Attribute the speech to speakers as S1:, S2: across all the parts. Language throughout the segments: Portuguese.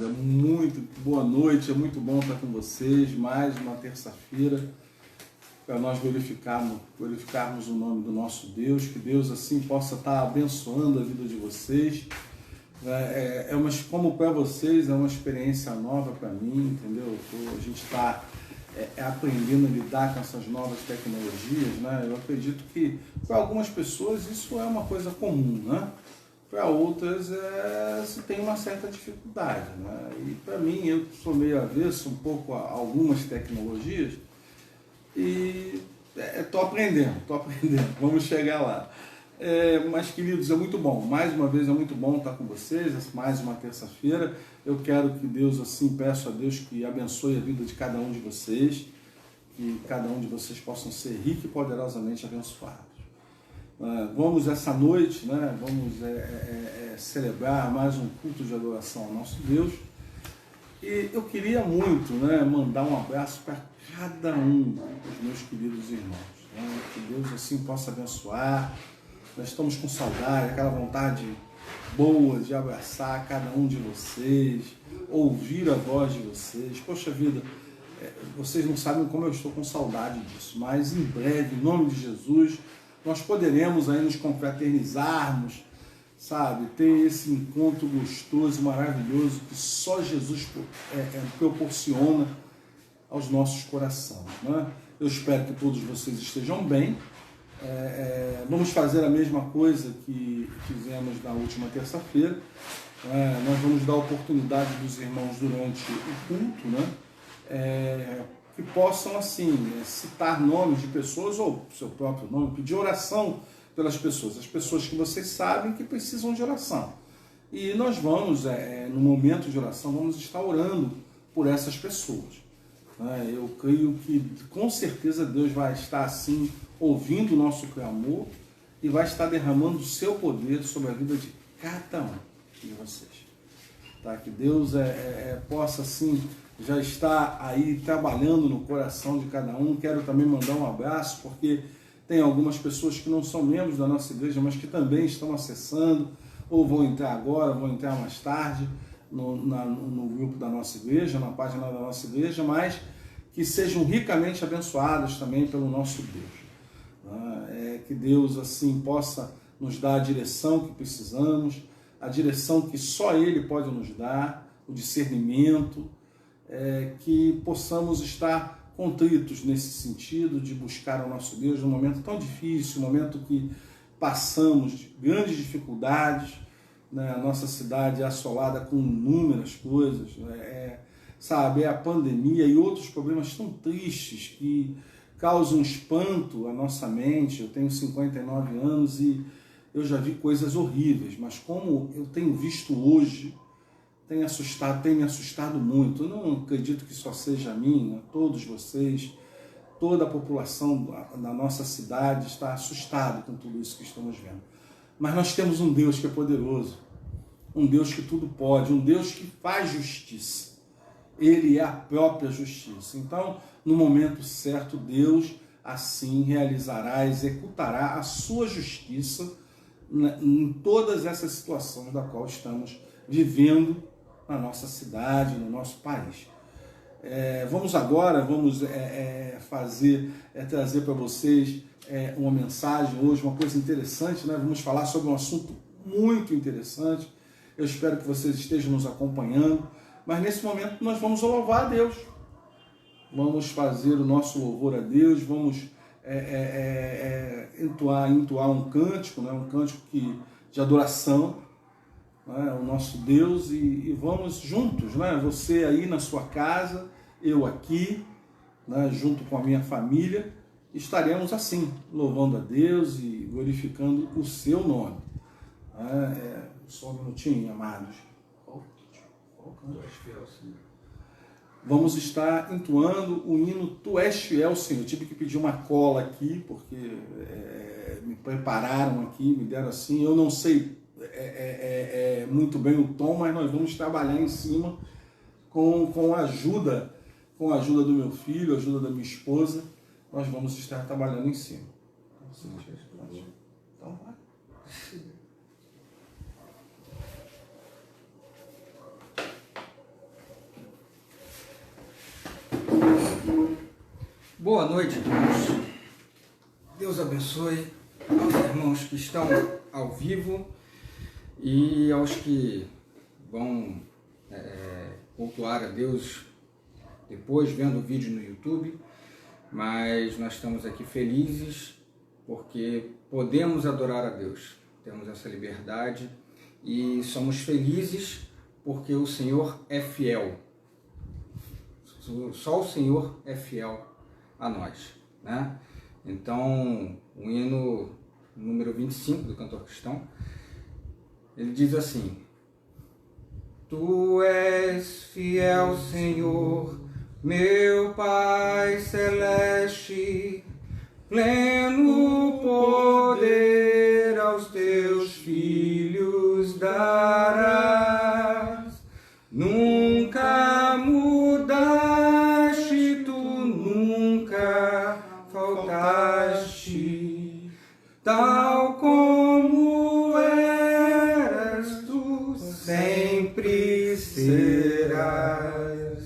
S1: irmãos, é muito boa noite, é muito bom estar com vocês, mais uma terça-feira, para nós glorificarmos o nome do nosso Deus, que Deus assim possa estar abençoando a vida de vocês. Como para vocês é uma experiência nova para mim, entendeu? A gente está aprendendo a lidar com essas novas tecnologias, né? Eu acredito que para algumas pessoas isso é uma coisa comum, né? Para outras se tem uma certa dificuldade, né? E para mim, eu sou meio avesso um pouco a algumas tecnologias e estou aprendendo, vamos chegar lá. Mas, queridos, é muito bom, mais uma vez é muito bom estar com vocês, mais uma terça-feira. Eu quero que Deus, assim, peço a Deus que abençoe a vida de cada um de vocês, que cada um de vocês possam ser rico e poderosamente abençoados. Vamos essa noite, né, vamos celebrar mais um culto de adoração ao nosso Deus. E eu queria muito, né, mandar um abraço para cada um dos meus queridos irmãos, né, que Deus assim possa abençoar. Nós estamos com saudade, aquela vontade boa de abraçar cada um de vocês, ouvir a voz de vocês. Poxa vida, vocês não sabem como eu estou com saudade disso, mas em breve, em nome de Jesus, nós poderemos aí nos confraternizarmos, sabe? Ter esse encontro gostoso, maravilhoso, que só Jesus proporciona aos nossos corações, né? Eu espero que todos vocês estejam bem. Vamos fazer a mesma coisa que fizemos na última terça-feira. Nós vamos dar oportunidade dos irmãos durante o culto, né? Que possam assim citar nomes de pessoas ou seu próprio nome, pedir oração pelas pessoas, as pessoas que vocês sabem que precisam de oração. E nós vamos, no momento de oração, vamos estar orando por essas pessoas. Eu creio que com certeza Deus vai estar assim ouvindo o nosso clamor e vai estar derramando o seu poder sobre a vida de cada um de vocês. Tá? Que Deus possa assim já estar aí trabalhando no coração de cada um. Quero também mandar um abraço, porque tem algumas pessoas que não são membros da nossa igreja, mas que também estão acessando, ou vão entrar agora, vão entrar mais tarde no grupo da nossa igreja, na página da nossa igreja, mas que sejam ricamente abençoados também pelo nosso Deus. Que Deus assim possa nos dar a direção que precisamos, a direção que só Ele pode nos dar, o discernimento, que possamos estar contritos nesse sentido de buscar o nosso Deus num momento tão difícil, um momento que passamos de grandes dificuldades, né? A nossa cidade é assolada com inúmeras coisas, né? A pandemia e outros problemas tão tristes que causam espanto à nossa mente. Eu tenho 59 anos e eu já vi coisas horríveis, mas como eu tenho visto hoje, tem me assustado muito. Eu não acredito que só seja a mim, né? Todos vocês, toda a população da nossa cidade está assustado com tudo isso que estamos vendo. Mas nós temos um Deus que é poderoso, um Deus que tudo pode, um Deus que faz justiça. Ele é a própria justiça. Então, no momento certo, Deus assim realizará, executará a sua justiça em todas essas situações da qual estamos vivendo na nossa cidade, no nosso país. Vamos agora, trazer para vocês uma mensagem hoje, uma coisa interessante, né? Vamos falar sobre um assunto muito interessante. Eu espero que vocês estejam nos acompanhando, mas nesse momento nós vamos louvar a Deus. Vamos fazer o nosso louvor a Deus, vamos entoar um cântico, né? Um cântico de adoração, né? O nosso Deus, e vamos juntos, né? Você aí na sua casa, eu aqui, né? Junto com a minha família, estaremos assim, louvando a Deus e glorificando o seu nome. Só um minutinho, amados. Vamos estar entoando o hino Tu És Fiel, Senhor. Eu tive que pedir uma cola aqui, porque me prepararam aqui, me deram assim. Eu não sei muito bem o tom, mas nós vamos trabalhar em cima com a ajuda do meu filho, a ajuda da minha esposa. Nós vamos estar trabalhando em cima. Então vai.
S2: Boa noite, irmãos. Deus abençoe aos irmãos que estão ao vivo e aos que vão cultuar a Deus depois, vendo o vídeo no YouTube. Mas nós estamos aqui felizes porque podemos adorar a Deus. Temos essa liberdade e somos felizes porque o Senhor é fiel. Só o Senhor é fiel a nós, né? Então, o hino número 25 do cantor cristão, ele diz assim: Tu és fiel, Senhor, meu Pai celeste, pleno poder aos teus filhos darás. Nunca mudaste, tu nunca faltaste, tal como eras, tu sempre serás.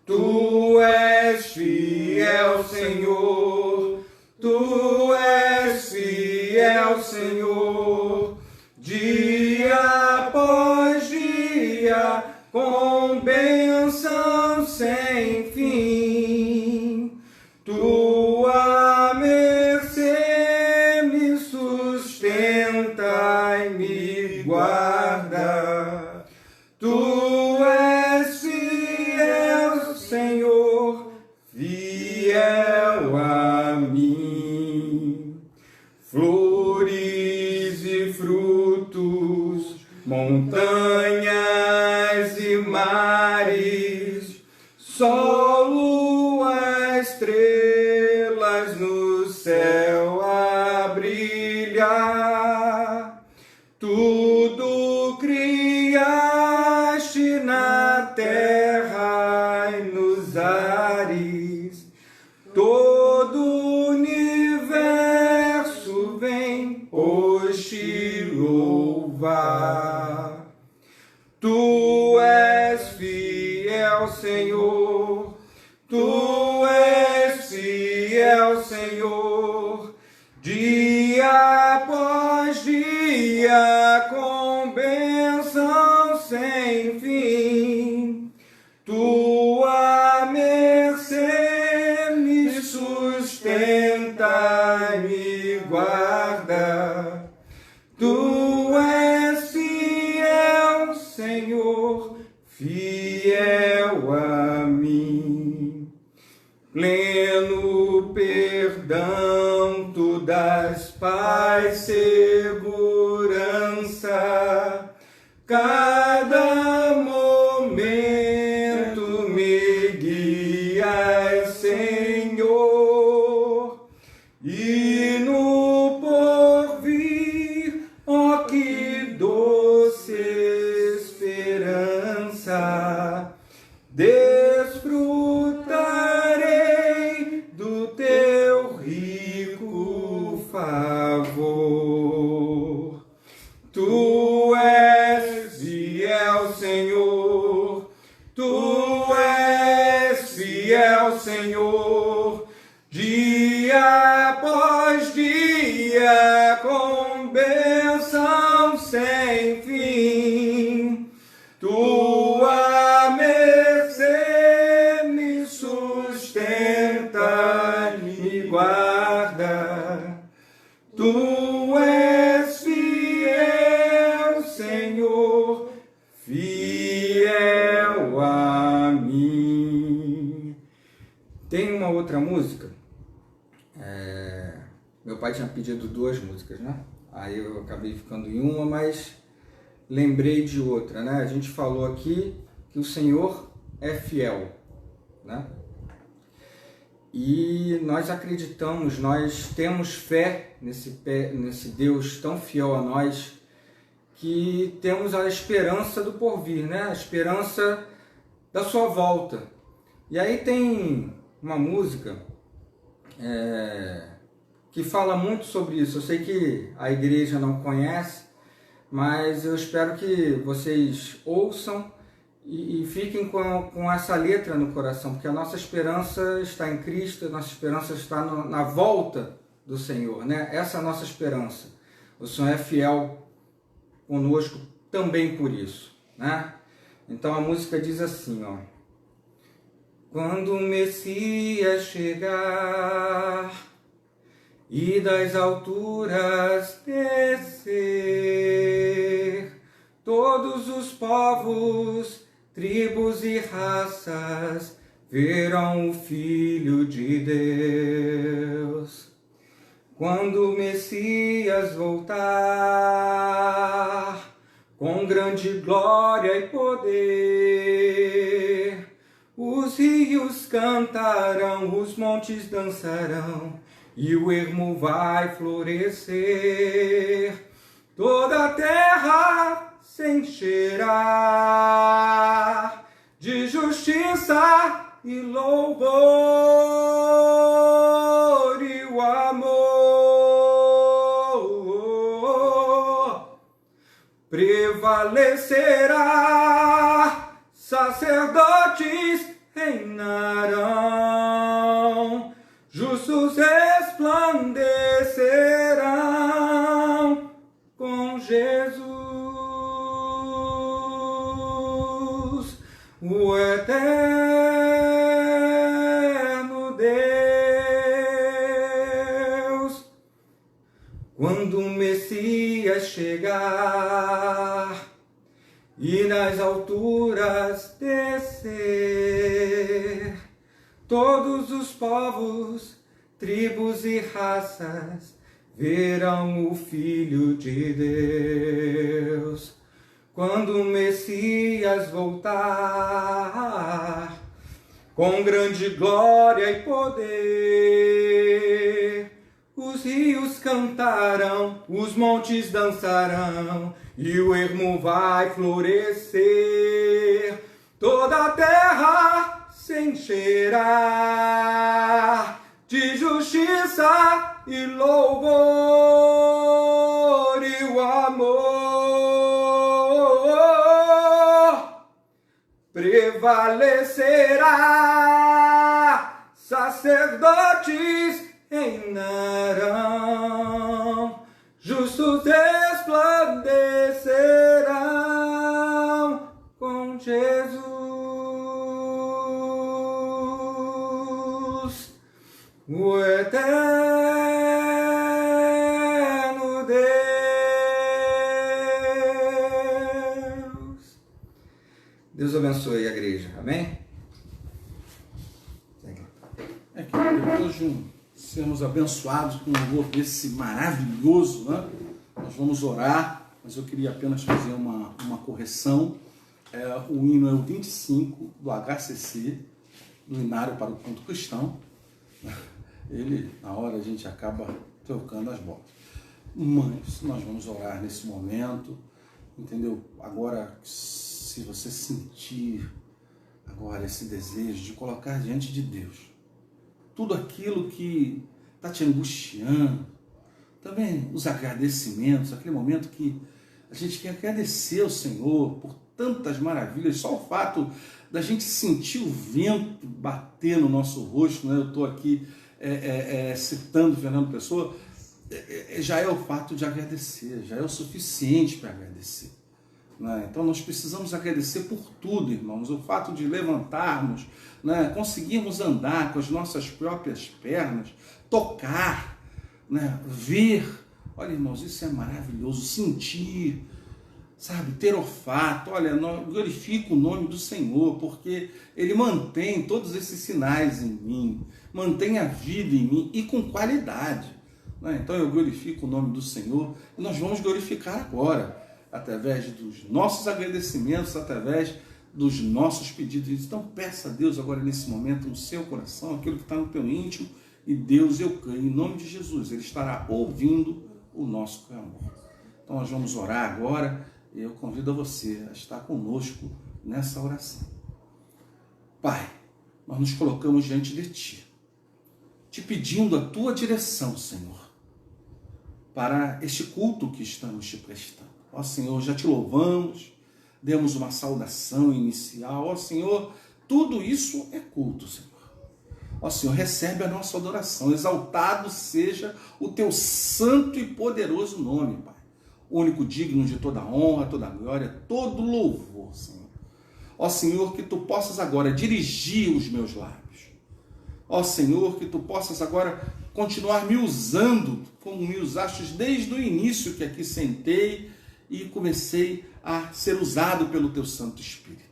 S2: Tu és fiel, Senhor, tu és fiel, Senhor, dia após dia, com bênção sem fim. Tua mercê me sustenta e me guarda. Tu és fiel, Senhor, fiel a mim. Flores e frutos, montanhas e mares, sol, lua, estrelas no céu a brilhar. Tudo criaste na terra e nos ares, todo o universo vem hoje te louvar. Tu és fiel, Senhor, tu és fiel, Senhor, dia após dia, com bênção sem fim. Tua mercê me sustenta e me guarda. Tu és fiel, Senhor, fiel a mim. Pleno perdão, tu dás paz, segurança. Cada momento me guias, Senhor, e no porvir, ó que doce esperança, desfrutarei do teu rico favor. Tu és fiel, Senhor, tu és fiel, Senhor, dia após dia, com bênção sem fim. Tua mercê me sustenta e me guarda. Tu és fiel, Senhor, fiel a mim. Tem uma outra música. Meu pai tinha pedido 2 músicas, né? Aí eu acabei ficando em uma, mas lembrei de outra, né? A gente falou aqui que o Senhor é fiel, né? E nós acreditamos, nós temos fé nesse Deus tão fiel a nós, que temos a esperança do porvir, né? A esperança da sua volta. E aí tem uma música que fala muito sobre isso. Eu sei que a igreja não conhece, mas eu espero que vocês ouçam e fiquem com essa letra no coração, porque a nossa esperança está em Cristo, a nossa esperança está na volta do Senhor, né? Essa é a nossa esperança. O Senhor é fiel conosco também por isso, né? Então a música diz assim, ó: quando o Messias chegar e das alturas descer, todos os povos, tribos e raças verão o Filho de Deus. Quando o Messias voltar, com grande glória e poder, os rios cantarão, os montes dançarão, e o ermo vai florescer. Toda a terra se encherá de justiça e louvor, e o amor prevalecerá. Sacerdotes reinarão, justos resplandecerão com Jesus, o eterno Deus. Quando o Messias chegar e nas alturas descer, todos os povos, tribos e raças verão o Filho de Deus. Quando o Messias voltar, com grande glória e poder, os rios cantarão, os montes dançarão, e o ermo vai florescer. Toda a terra se encherá de justiça e louvor, e o amor prevalecerá. Sacerdotes reinarão, justos resplandecerão com Jesus, o eterno Deus. Deus abençoe a igreja, amém?
S1: É que depois de sermos abençoados com um louvor desse maravilhoso, né? Nós vamos orar, mas eu queria apenas fazer uma correção. O hino é o 25 do HCC, do Inário para o Canto Cristão. Ele, na hora, a gente acaba trocando as bolas. Mas nós vamos orar nesse momento, entendeu? Agora, se você sentir agora esse desejo de colocar diante de Deus tudo aquilo que está te angustiando, também os agradecimentos, aquele momento que a gente quer agradecer ao Senhor por tantas maravilhas, só o fato da gente sentir o vento bater no nosso rosto, né? Eu estou aqui citando Fernando Pessoa, já é o fato de agradecer, já é o suficiente para agradecer. Né? Então nós precisamos agradecer por tudo, irmãos. O fato de levantarmos, né? Conseguirmos andar com as nossas próprias pernas, tocar, né? Ver. Olha, irmãos, isso é maravilhoso. Sentir, sabe? Ter olfato. Olha, glorifico o nome do Senhor, porque Ele mantém todos esses sinais em mim, mantém a vida em mim e com qualidade. Né? Então eu glorifico o nome do Senhor e nós vamos glorificar agora, através dos nossos agradecimentos, através dos nossos pedidos. Então peça a Deus agora nesse momento no seu coração, aquilo que está no teu íntimo, e Deus, eu creio, em nome de Jesus, Ele estará ouvindo o nosso clamor. Então nós vamos orar agora, e eu convido a você a estar conosco nessa oração. Pai, nós nos colocamos diante de Ti, te pedindo a Tua direção, Senhor, para este culto que estamos te prestando. Ó Senhor, já te louvamos, demos uma saudação inicial. Ó Senhor, tudo isso é culto, Senhor. Ó Senhor, recebe a nossa adoração, exaltado seja o teu santo e poderoso nome, Pai. O único digno de toda honra, toda glória, todo louvor, Senhor. Ó Senhor, que tu possas agora dirigir os meus lábios. Ó Senhor, que tu possas agora continuar me usando como me usastes desde o início que aqui sentei e comecei a ser usado pelo teu Santo Espírito.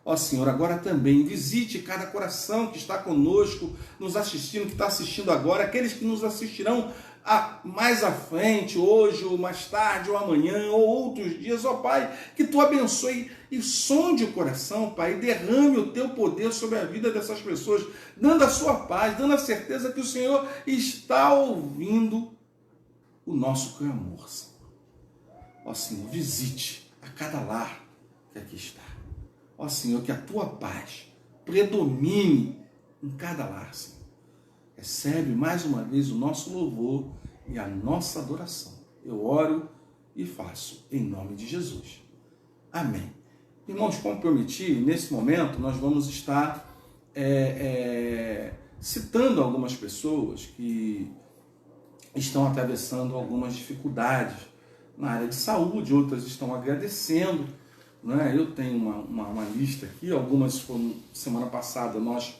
S1: Ó Senhor, agora também visite cada coração que está conosco, nos assistindo, que está assistindo agora, aqueles que nos assistirão mais à frente, hoje, ou mais tarde, ou amanhã, ou outros dias. Ó Pai, que tu abençoe e sonde o coração, Pai, e derrame o teu poder sobre a vida dessas pessoas, dando a sua paz, dando a certeza que o Senhor está ouvindo o nosso clamor, Senhor. Ó Senhor, visite a cada lar que aqui está. Ó Senhor, que a tua paz predomine em cada lar, Senhor. Recebe mais uma vez o nosso louvor e a nossa adoração. Eu oro e faço em nome de Jesus. Amém. Irmãos, como prometi, nesse momento nós vamos estar citando algumas pessoas que estão atravessando algumas dificuldades na área de saúde, outras estão agradecendo. Né? Eu tenho uma lista aqui, algumas foram semana passada nós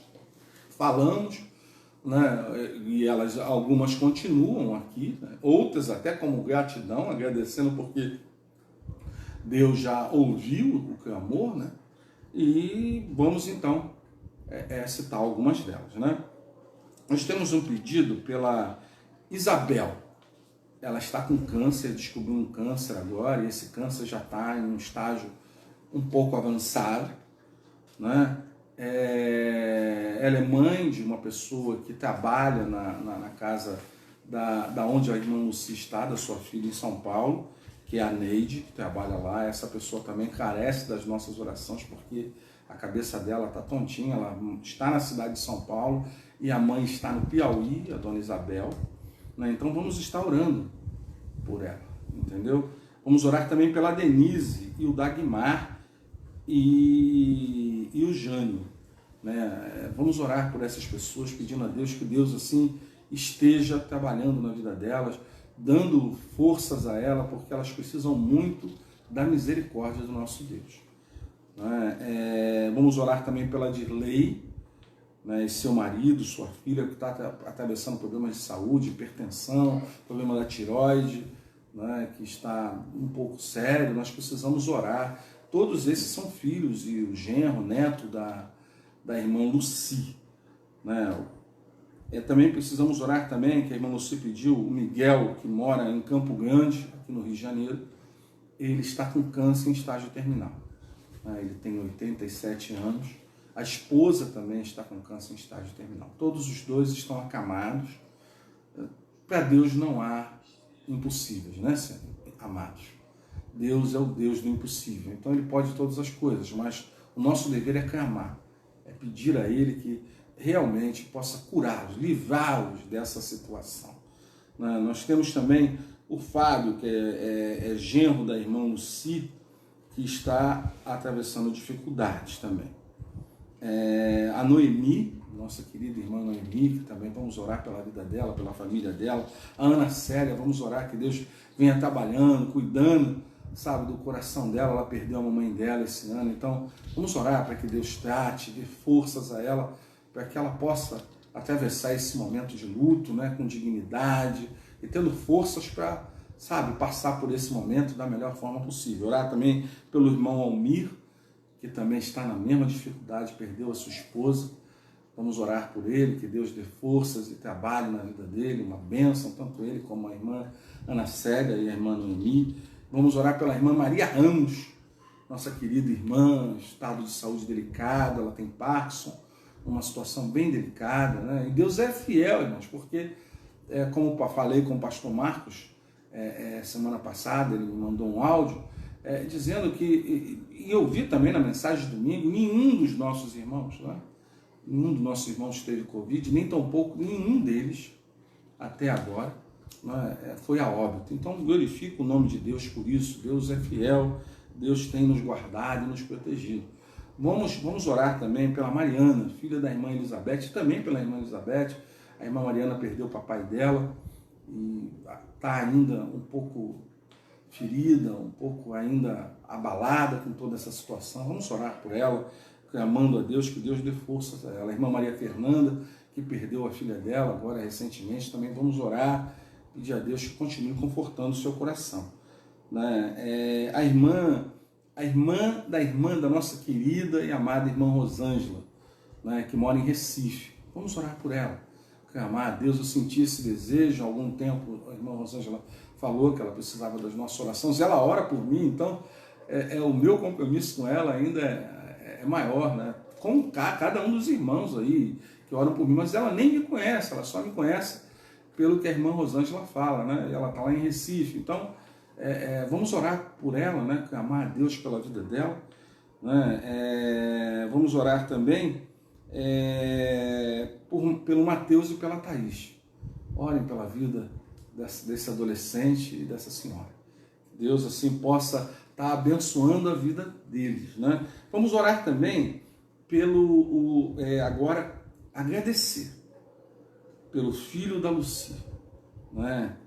S1: falamos, né? E algumas continuam aqui, né? Outras até como gratidão, agradecendo porque Deus já ouviu o clamor, né? E vamos então citar algumas delas, né? Nós temos um pedido pela Isabel. Ela está com câncer, descobriu um câncer agora, e esse câncer já está em um estágio um pouco avançado, né? Ela é mãe de uma pessoa que trabalha na casa da onde a irmã Lucy está, da sua filha em São Paulo, que é a Neide, que trabalha lá. Essa pessoa também carece das nossas orações, porque a cabeça dela está tontinha, ela está na cidade de São Paulo e a mãe está no Piauí, a dona Isabel, né? Então vamos estar orando por ela, entendeu? Vamos orar também pela Denise e o Dagmar e o Jânio, né? Vamos orar por essas pessoas, pedindo a Deus que Deus assim esteja trabalhando na vida delas, dando forças a ela, porque elas precisam muito da misericórdia do nosso Deus, né? Vamos orar também pela Dirley, né, e seu marido, sua filha, que está atravessando problemas de saúde, hipertensão, problema da tireoide, né, que está um pouco sério. Nós precisamos orar. Todos esses são filhos e o genro, neto da irmã Lucy, né? Também precisamos orar também, que a irmã Lucy pediu, o Miguel, que mora em Campo Grande, aqui no Rio de Janeiro. Ele está com câncer em estágio terminal, né? Ele tem 87 anos. A esposa também está com câncer em estágio terminal. Todos os dois estão acamados. Para Deus não há impossíveis, né, Senhor? Amados. Deus é o Deus do impossível. Então Ele pode todas as coisas, mas o nosso dever é clamar, é pedir a Ele que realmente possa curá-los, livrá-los dessa situação. Nós temos também o Fábio, que é genro da irmã Lucy, que está atravessando dificuldades também. A Noemi, nossa querida irmã Noemi, que também vamos orar pela vida dela, pela família dela. A Ana Célia, vamos orar que Deus venha trabalhando, cuidando, sabe, do coração dela. Ela perdeu a mamãe dela esse ano, então vamos orar para que Deus trate, dê forças a ela, para que ela possa atravessar esse momento de luto, né, com dignidade e tendo forças para, sabe, passar por esse momento da melhor forma possível. Orar também pelo irmão Almir, que também está na mesma dificuldade, perdeu a sua esposa. Vamos orar por ele, que Deus dê forças e trabalhe na vida dele, uma bênção, tanto ele como a irmã Ana Célia e a irmã Noemi. Vamos orar pela irmã Maria Ramos, nossa querida irmã, estado de saúde delicado, ela tem Parkinson, uma situação bem delicada, né? E Deus é fiel, irmãos, porque, como eu falei com o pastor Marcos, semana passada, ele me mandou um áudio, dizendo que, e eu vi também na mensagem de domingo, nenhum dos nossos irmãos, né? Nenhum dos nossos irmãos teve Covid, nem tampouco nenhum deles, até agora, né, foi a óbito. Então glorifico o nome de Deus por isso. Deus é fiel, Deus tem nos guardado e nos protegido. Vamos orar também pela Mariana, filha da irmã Elizabeth, também pela irmã Elizabeth. A irmã Mariana perdeu o papai dela e está ainda um pouco ferida, um pouco ainda abalada com toda essa situação. Vamos orar por ela, clamando a Deus, que Deus dê forças a ela. A irmã Maria Fernanda, que perdeu a filha dela agora recentemente, também vamos orar, pedir a Deus que continue confortando o seu coração. Né? A irmã da nossa querida e amada irmã Rosângela, né, que mora em Recife. Vamos orar por ela. Clamar a Deus, eu senti esse desejo há algum tempo. A irmã Rosângela falou que ela precisava das nossas orações. Ela ora por mim, então o meu compromisso com ela ainda é maior, né? Com cada um dos irmãos aí que oram por mim, mas ela nem me conhece, ela só me conhece pelo que a irmã Rosângela fala, né? Ela está lá em Recife, então vamos orar por ela, né? Clamar a Deus pela vida dela, né? Vamos orar também pelo Mateus e pela Thaís. Orem pela vida desse adolescente e dessa senhora. Deus assim possa estar abençoando a vida deles, né? Vamos orar também agora agradecer pelo filho da Lucia, né?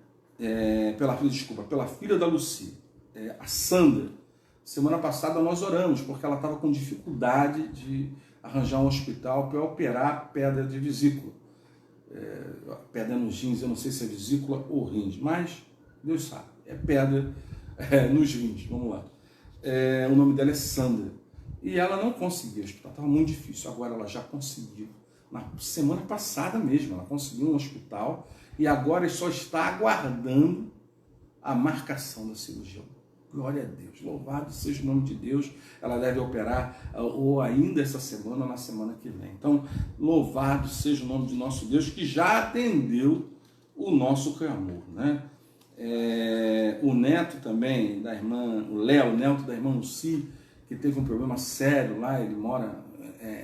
S1: Pela filha da Lucia, a Sandra. Semana passada nós oramos porque ela estava com dificuldade de arranjar um hospital para operar a pedra de vesícula. Pedra nos rins, eu não sei se é vesícula ou rins, mas Deus sabe, é pedra nos rins, vamos lá. O nome dela é Sandra. E ela não conseguiu o hospital, estava muito difícil, agora ela já conseguiu. Na semana passada mesmo, ela conseguiu um hospital e agora só está aguardando a marcação da cirurgia. Glória a Deus, louvado seja o nome de Deus. Ela deve operar ou ainda essa semana ou na semana que vem. Então, louvado seja o nome de nosso Deus, que já atendeu o nosso clamor, né? O neto também da irmã, o Léo, neto da irmã Lucy, que teve um problema sério lá, ele mora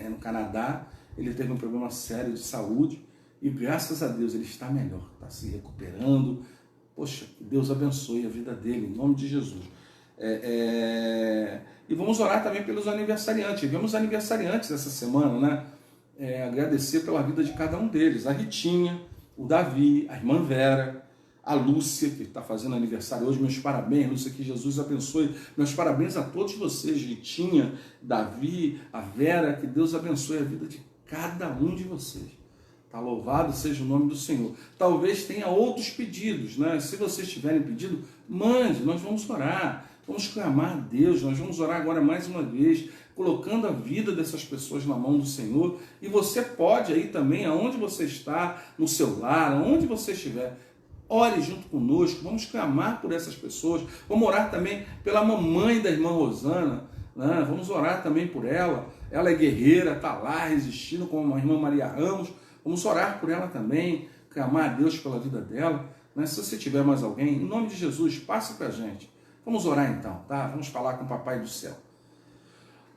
S1: no Canadá, ele teve um problema sério de saúde e graças a Deus ele está melhor, está se recuperando. Poxa, que Deus abençoe a vida dele, em nome de Jesus. E vamos orar também pelos aniversariantes. Tivemos aniversariantes essa semana, né? Agradecer pela vida de cada um deles. A Ritinha, o Davi, a irmã Vera, a Lúcia, que está fazendo aniversário hoje. Meus parabéns, Lúcia, que Jesus abençoe. Meus parabéns a todos vocês, Ritinha, Davi, a Vera, que Deus abençoe a vida de cada um de vocês. Tá, louvado seja o nome do Senhor. Talvez tenha outros pedidos, né? Se vocês tiverem pedido, mande, nós vamos orar. Vamos clamar a Deus, nós vamos orar agora mais uma vez, colocando a vida dessas pessoas na mão do Senhor. E você pode aí também, aonde você está, no seu lar, aonde você estiver, ore junto conosco, vamos clamar por essas pessoas. Vamos orar também pela mamãe da irmã Rosana, né? Vamos orar também por ela. Ela é guerreira, está lá resistindo com a irmã Maria Ramos. Vamos orar por ela também, clamar a Deus pela vida dela, né? Se você tiver mais alguém, em nome de Jesus, passe para a gente. Vamos orar então, tá? Vamos falar com o Papai do Céu.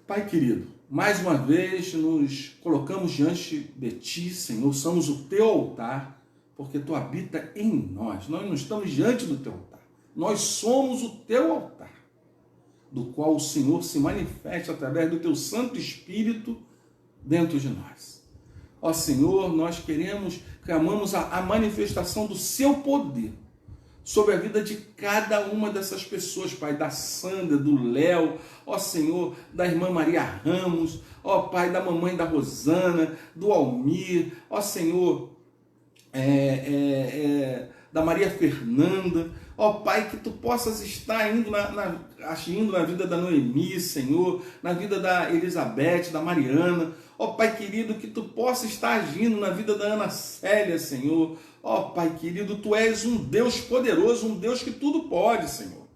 S1: Pai querido, mais uma vez nos colocamos diante de Ti, Senhor, somos o Teu altar, porque Tu habita em nós. Nós não estamos diante do Teu altar, nós somos o Teu altar, do qual o Senhor se manifesta através do Teu Santo Espírito dentro de nós. Ó Senhor, nós clamamos a manifestação do Seu poder sobre a vida de cada uma dessas pessoas, Pai, da Sandra, do Léo, ó Senhor, da irmã Maria Ramos, ó Pai, da mamãe da Rosana, do Almir, ó Senhor, da Maria Fernanda, ó Pai, que Tu possas estar agindo na vida da Noemi, Senhor, na vida da Elizabeth, da Mariana, ó Pai querido, que Tu possa estar agindo na vida da Ana Célia, Senhor. Ó Pai querido, Tu és um Deus poderoso, um Deus que tudo pode, Senhor.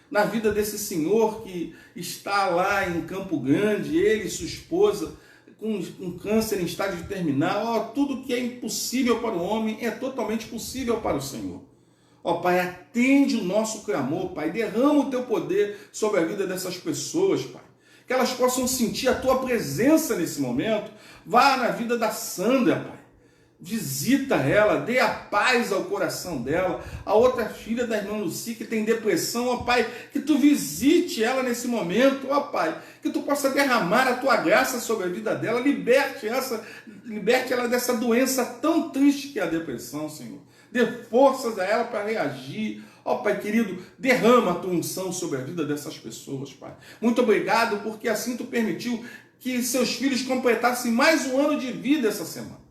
S1: Na vida desse senhor que está lá em Campo Grande, ele e sua esposa, com um câncer em estágio terminal, ó, tudo que é impossível para o homem é totalmente possível para o Senhor. Ó Pai, atende o nosso clamor, Pai, derrama o Teu poder sobre a vida dessas pessoas, Pai. Que elas possam sentir a Tua presença nesse momento. Vá na vida da Sandra, Pai. visita ela, dê a paz ao coração dela. A outra filha da irmã Luci que tem depressão, ó Pai, que tu visite ela nesse momento, ó Pai, que tu possa derramar a tua graça sobre a vida dela, liberte ela dessa doença tão triste que é a depressão, Senhor. Dê forças a ela para reagir. Ó Pai querido, derrama a tua unção sobre a vida dessas pessoas, Pai. Muito obrigado, porque assim tu permitiu que seus filhos completassem mais um ano de vida essa semana.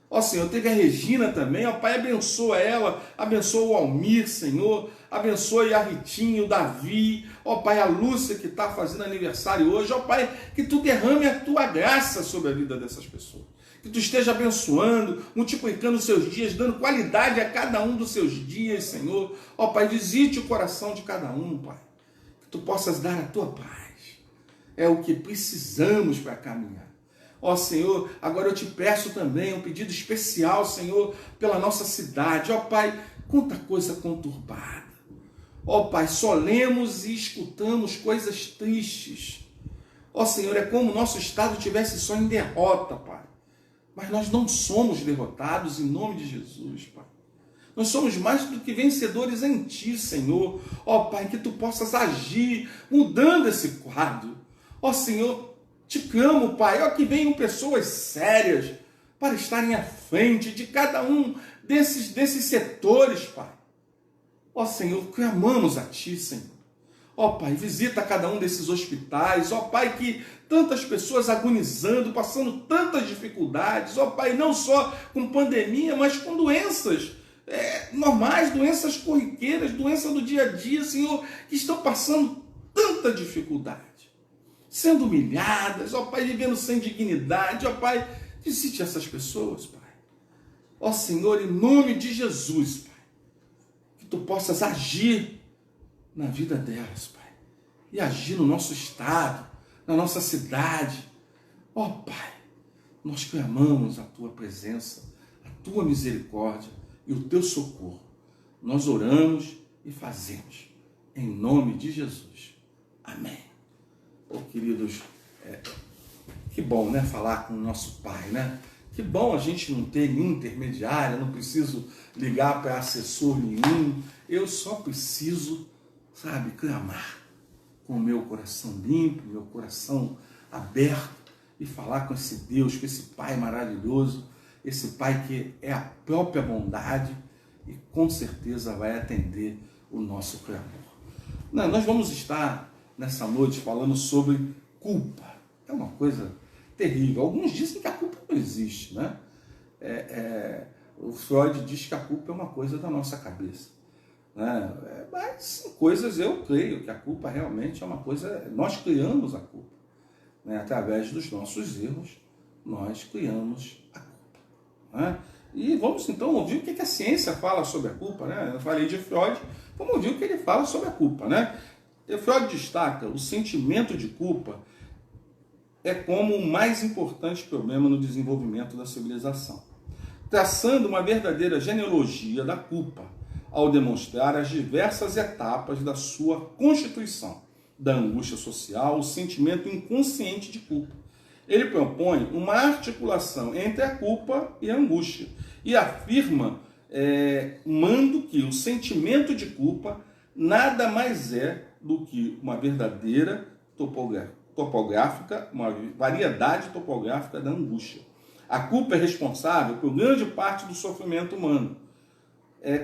S1: Ó Senhor, teve a Regina também, ó Pai, abençoa ela, abençoa o Almir, Senhor, abençoe a Ritinha, o Davi, ó Pai, a Lúcia que está fazendo aniversário hoje, ó Pai, que tu derrame a tua graça sobre a vida dessas pessoas, que tu esteja abençoando, multiplicando os seus dias, dando qualidade a cada um dos seus dias, Senhor, ó Pai, visite o coração de cada um, Pai, que tu possas dar a tua paz, é o que precisamos para caminhar. Ó Senhor, agora eu te peço também um pedido especial, Senhor, pela nossa cidade. Ó Pai, quanta coisa conturbada. Ó Pai, só lemos e escutamos coisas tristes. Ó Senhor, é como o nosso estado tivesse só em derrota, Pai. Mas nós não somos derrotados em nome de Jesus, Pai. Nós somos mais do que vencedores em Ti, Senhor. Ó Pai, que Tu possas agir mudando esse quadro. Ó Senhor, te clamo, Pai, ó, que venham pessoas sérias para estarem à frente de cada um desses setores, Pai. Ó Senhor, clamamos a Ti, Senhor. Ó Pai, visita cada um desses hospitais, ó Pai, que tantas pessoas agonizando, passando tantas dificuldades, ó Pai, não só com pandemia, mas com doenças normais, doenças corriqueiras, doenças do dia a dia, Senhor, que estão passando tanta dificuldade. Sendo humilhadas, ó Pai, vivendo sem dignidade, ó Pai, visite essas pessoas, Pai. Ó Senhor, em nome de Jesus, Pai, que Tu possas agir na vida delas, Pai, e agir no nosso estado, na nossa cidade. Ó Pai, nós clamamos a Tua presença, a Tua misericórdia e o Teu socorro. Nós oramos e fazemos, em nome de Jesus. Amém. Oh, queridos, que bom, né, falar com o nosso Pai, né? Que bom a gente não ter nenhum intermediário, não preciso ligar para assessor nenhum, eu só preciso, sabe, clamar com o meu coração limpo, meu coração aberto e falar com esse Deus, com esse Pai maravilhoso, esse Pai que é a própria bondade e com certeza vai atender o nosso clamor. Não, nós vamos estar nessa noite falando sobre culpa. É uma coisa terrível. Alguns dizem que a culpa não existe, né? O Freud diz que a culpa é uma coisa da nossa cabeça, né? Mas em coisas eu creio que a culpa realmente é uma coisa... Nós criamos a culpa, né? Através dos nossos erros, nós criamos a culpa, né? E vamos então ouvir o que a ciência fala sobre a culpa, né? Eu falei de Freud, vamos ouvir o que ele fala sobre a culpa, né? Freud destaca o sentimento de culpa como o mais importante problema no desenvolvimento da civilização, traçando uma verdadeira genealogia da culpa, ao demonstrar as diversas etapas da sua constituição, da angústia social, o sentimento inconsciente de culpa. Ele propõe uma articulação entre a culpa e a angústia, e afirma, que o sentimento de culpa nada mais é do que uma verdadeira topográfica, uma variedade topográfica da angústia. A culpa é responsável por grande parte do sofrimento humano.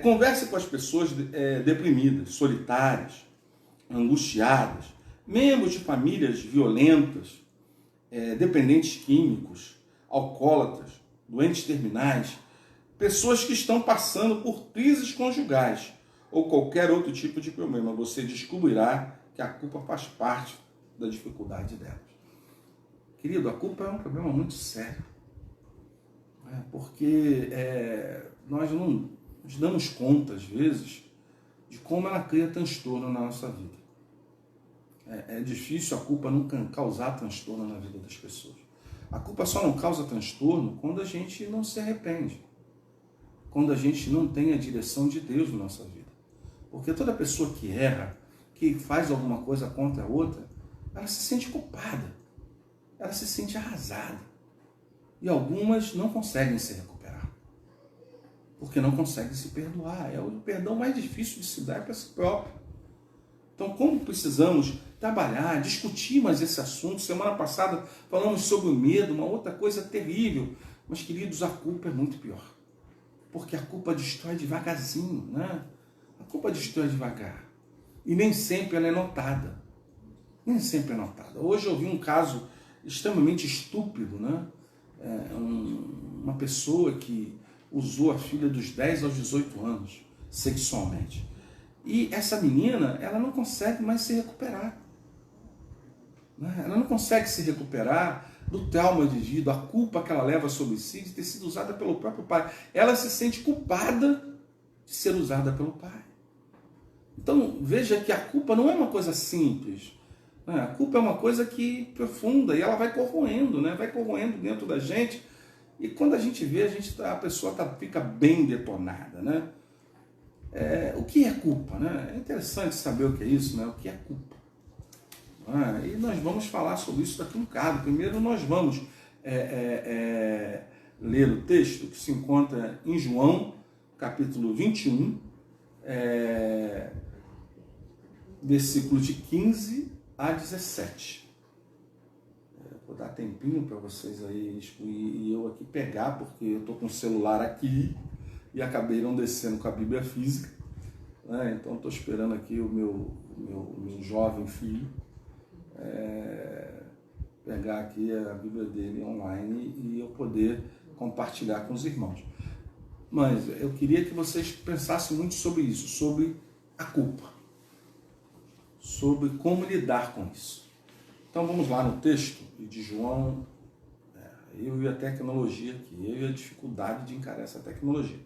S1: Converse com as pessoas deprimidas, solitárias, angustiadas, membros de famílias violentas, dependentes químicos, alcoólatras, doentes terminais, pessoas que estão passando por crises conjugais, ou qualquer outro tipo de problema, você descobrirá que a culpa faz parte da dificuldade delas. Querido, a culpa é um problema muito sério, né? Porque nós não nos damos conta, às vezes, de como ela cria transtorno na nossa vida. É difícil a culpa não causar transtorno na vida das pessoas. A culpa só não causa transtorno quando a gente não se arrepende, quando a gente não tem a direção de Deus na nossa vida. Porque toda pessoa que erra, que faz alguma coisa contra a outra, ela se sente culpada, ela se sente arrasada. E algumas não conseguem se recuperar. porque não consegue se perdoar. É o perdão mais difícil de se dar para si próprio. Então, como precisamos trabalhar, discutir mais esse assunto? Semana passada falamos sobre o medo, uma outra coisa terrível. Mas, queridos, a culpa é muito pior. Porque a culpa destrói devagarzinho, né? A culpa destrói devagar. E nem sempre ela é notada. Nem sempre é notada. Hoje eu vi um caso extremamente estúpido, né? Uma pessoa que usou a filha dos 10 aos 18 anos sexualmente. E essa menina, ela não consegue mais se recuperar. Ela não consegue se recuperar do trauma vivido, a culpa que ela leva sobre si de ter sido usada pelo próprio pai. Ela se sente culpada de ser usada pelo pai. Então, veja que a culpa não é uma coisa simples. A culpa é uma coisa que profunda e ela vai corroendo, né? Vai corroendo dentro da gente. E quando a gente vê, a pessoa fica bem detonada, né? O que é culpa, né? É interessante saber o que é isso, né? O que é culpa. E nós vamos falar sobre isso daqui um bocado. Primeiro nós vamos ler o texto que se encontra em João, capítulo 21, versículo de 15 a 17. Vou dar tempinho para vocês aí e eu aqui pegar, porque eu estou com o celular aqui e acabei não descendo com a Bíblia física, né? Então estou esperando aqui o meu jovem filho pegar aqui a Bíblia dele online e eu poder compartilhar com os irmãos. Mas eu queria que vocês pensassem muito sobre isso, sobre a culpa, sobre como lidar com isso. Então vamos lá no texto de João, eu e a tecnologia aqui, eu e a dificuldade de encarar essa tecnologia.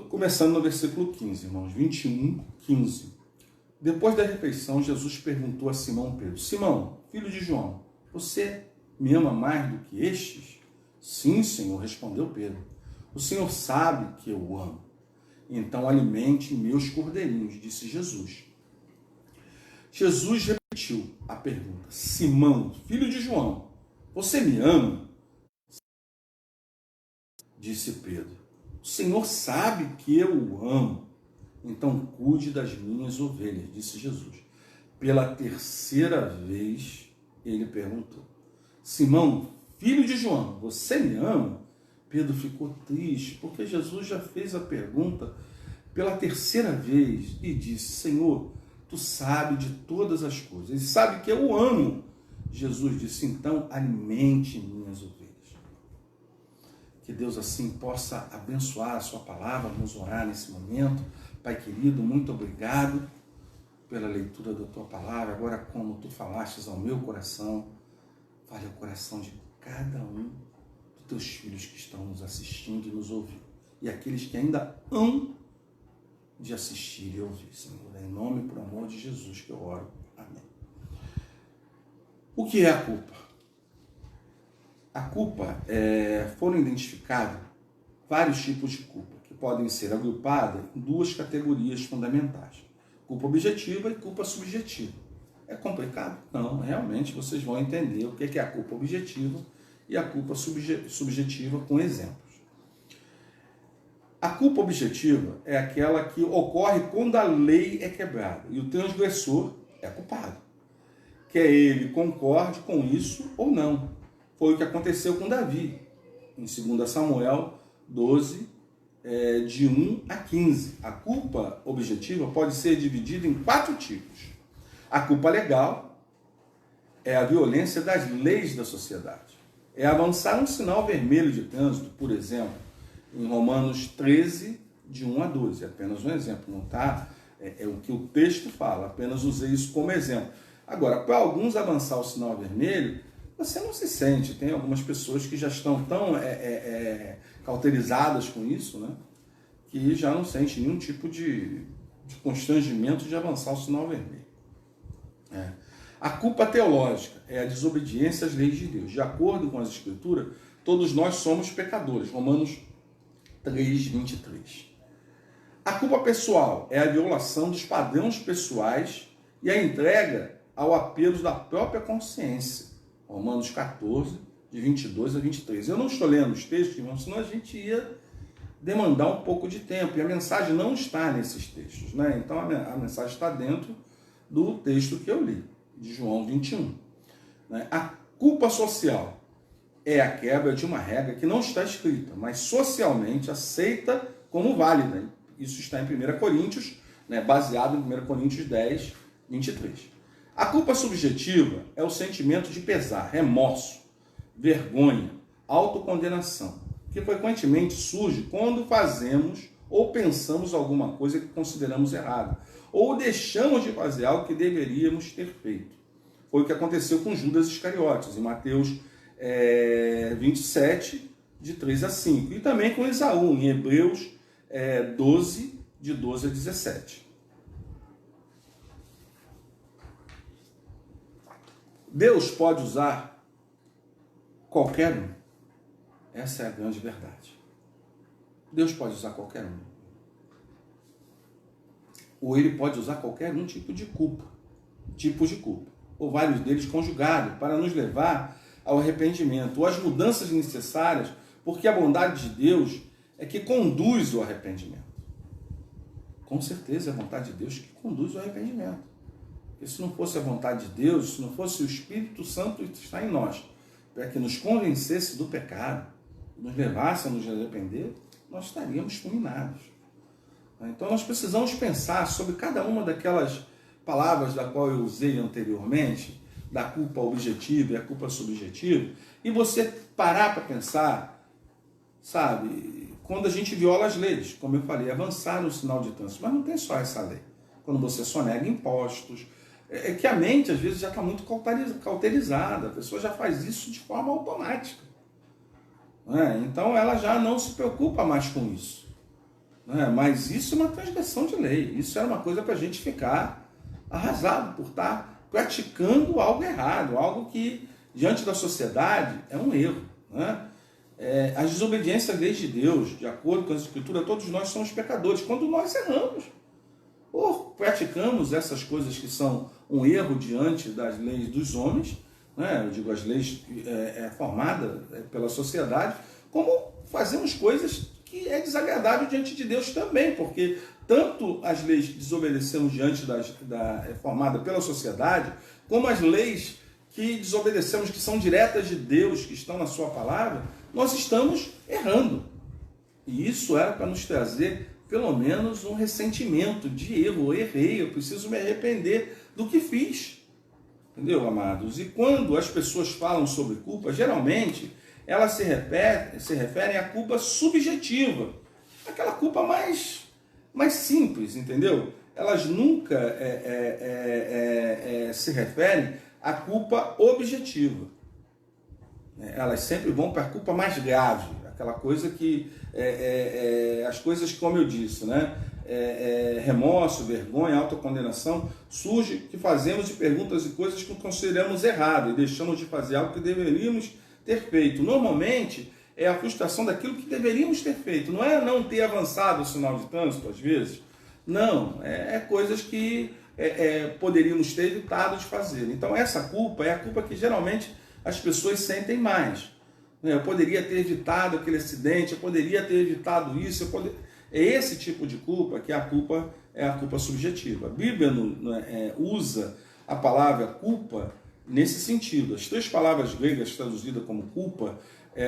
S1: Começando no versículo 15, irmãos, 21, 15. Depois da refeição, Jesus perguntou a Simão Pedro: Simão, filho de João, você me ama mais do que estes? Sim, Senhor, respondeu Pedro. O Senhor sabe que eu o amo. Então alimente meus cordeirinhos, disse Jesus. Jesus repetiu a pergunta: Simão, filho de João, você me ama? Disse Pedro. O Senhor sabe que eu o amo. Então cuide das minhas ovelhas, disse Jesus. Pela terceira vez, ele perguntou: Simão, filho de João, você me ama? Pedro ficou triste, porque Jesus já fez a pergunta pela terceira vez e disse: Senhor, tu sabe de todas as coisas e sabe que eu o amo. Jesus disse: então alimente minhas ovelhas. Que Deus assim possa abençoar a sua palavra. Vamos orar nesse momento. Pai querido, muito obrigado pela leitura da tua palavra. Agora, como tu falastes ao meu coração, fale ao coração de cada um dos teus filhos que estão nos assistindo e nos ouvindo. E aqueles que ainda hão de assistir e ouvir, Senhor. É em nome e por amor de Jesus que eu oro. Amém. O que é a culpa? A culpa foram identificados vários tipos de culpa, que podem ser agrupadas em duas categorias fundamentais: culpa objetiva e culpa subjetiva. É complicado? Não, realmente vocês vão entender o que é a culpa objetiva e a culpa subjetiva com exemplos. A culpa objetiva é aquela que ocorre quando a lei é quebrada e o transgressor é culpado. Quer ele concorde com isso ou não. Foi o que aconteceu com Davi, em 2 Samuel 12, de 1 a 15. A culpa objetiva pode ser dividida em 4 tipos. A culpa legal é a violência das leis da sociedade. É avançar um sinal vermelho de trânsito, por exemplo, em Romanos 13, de 1 a 12. É apenas um exemplo, não está? É o que o texto fala, apenas usei isso como exemplo. Agora, para alguns avançar o sinal vermelho, você não se sente. Tem algumas pessoas que já estão tão cauterizadas com isso, né, que já não sente nenhum tipo de constrangimento de avançar o sinal vermelho. A culpa teológica é a desobediência às leis de Deus. De acordo com as Escrituras, todos nós somos pecadores. Romanos 3, 23. A culpa pessoal é a violação dos padrões pessoais e a entrega ao apelo da própria consciência. Romanos 14, de 22 a 23. Eu não estou lendo os textos, irmãos, senão a gente ia demandar um pouco de tempo. E a mensagem não está nesses textos, né? Então a mensagem está dentro do texto que eu li, de João 21. Né? A culpa social é a quebra de uma regra que não está escrita, mas socialmente aceita como válida. Isso está em 1 Coríntios, né, baseado em 1 Coríntios 10, 23. A culpa subjetiva é o sentimento de pesar, remorso, vergonha, autocondenação, que frequentemente surge quando fazemos ou pensamos alguma coisa que consideramos errada, ou deixamos de fazer algo que deveríamos ter feito. Foi o que aconteceu com Judas Iscariotes, em Mateus 27, de 3 a 5. E também com Esaú, em Hebreus 12, de 12 a 17. Deus pode usar qualquer um. Essa é a grande verdade. Deus pode usar qualquer um. Ou ele pode usar qualquer um tipo de culpa. Tipos de culpa. Ou vários deles conjugados, para nos levar ao arrependimento, ou às mudanças necessárias, porque a bondade de Deus é que conduz o arrependimento. Com certeza é a vontade de Deus que conduz o arrependimento. Porque se não fosse a vontade de Deus, se não fosse o Espírito Santo que está em nós, para que nos convencesse do pecado, nos levasse a nos arrepender, nós estaríamos fulminados. Então nós precisamos pensar sobre cada uma daquelas palavras da qual eu usei anteriormente, da culpa objetiva e a culpa subjetiva, e você parar para pensar, sabe, quando a gente viola as leis, como eu falei, avançar no sinal de trânsito, mas não tem só essa lei. Quando você sonega impostos, é que a mente às vezes já está muito cauterizada, a pessoa já faz isso de forma automática. Então ela já não se preocupa mais com isso. Mas isso é uma transgressão de lei, isso era uma coisa para a gente ficar arrasado por estar praticando algo errado, algo que, diante da sociedade, é um erro. As desobediências às leis de Deus, de acordo com as Escrituras, todos nós somos pecadores, quando nós erramos. Ou praticamos essas coisas que são um erro diante das leis dos homens, eu digo as leis formadas pela sociedade, como fazemos coisas que é desagradável diante de Deus também, porque tanto as leis que desobedecemos diante formada pela sociedade, como as leis que desobedecemos, que são diretas de Deus, que estão na sua palavra, nós estamos errando. E isso era para nos trazer, pelo menos, um ressentimento de erro. Eu errei, eu preciso me arrepender do que fiz. Entendeu, amados? E quando as pessoas falam sobre culpa, geralmente elas se referem à culpa subjetiva. Aquela culpa mais simples, entendeu? Elas nunca se referem à culpa objetiva. Elas sempre vão para a culpa mais grave, aquela coisa que, as coisas como eu disse, remorso, vergonha, autocondenação, surge que fazemos de perguntas e coisas que consideramos erradas e deixamos de fazer algo que deveríamos ter feito. Normalmente é a frustração daquilo que deveríamos ter feito, não é não ter avançado o sinal de trânsito às vezes, não, é coisas que poderíamos ter evitado de fazer. Então essa culpa é a culpa que geralmente as pessoas sentem mais. Eu poderia ter evitado aquele acidente, eu poderia ter evitado isso, é esse tipo de culpa que é a culpa subjetiva. A Bíblia usa a palavra culpa nesse sentido. As três palavras gregas traduzidas como culpa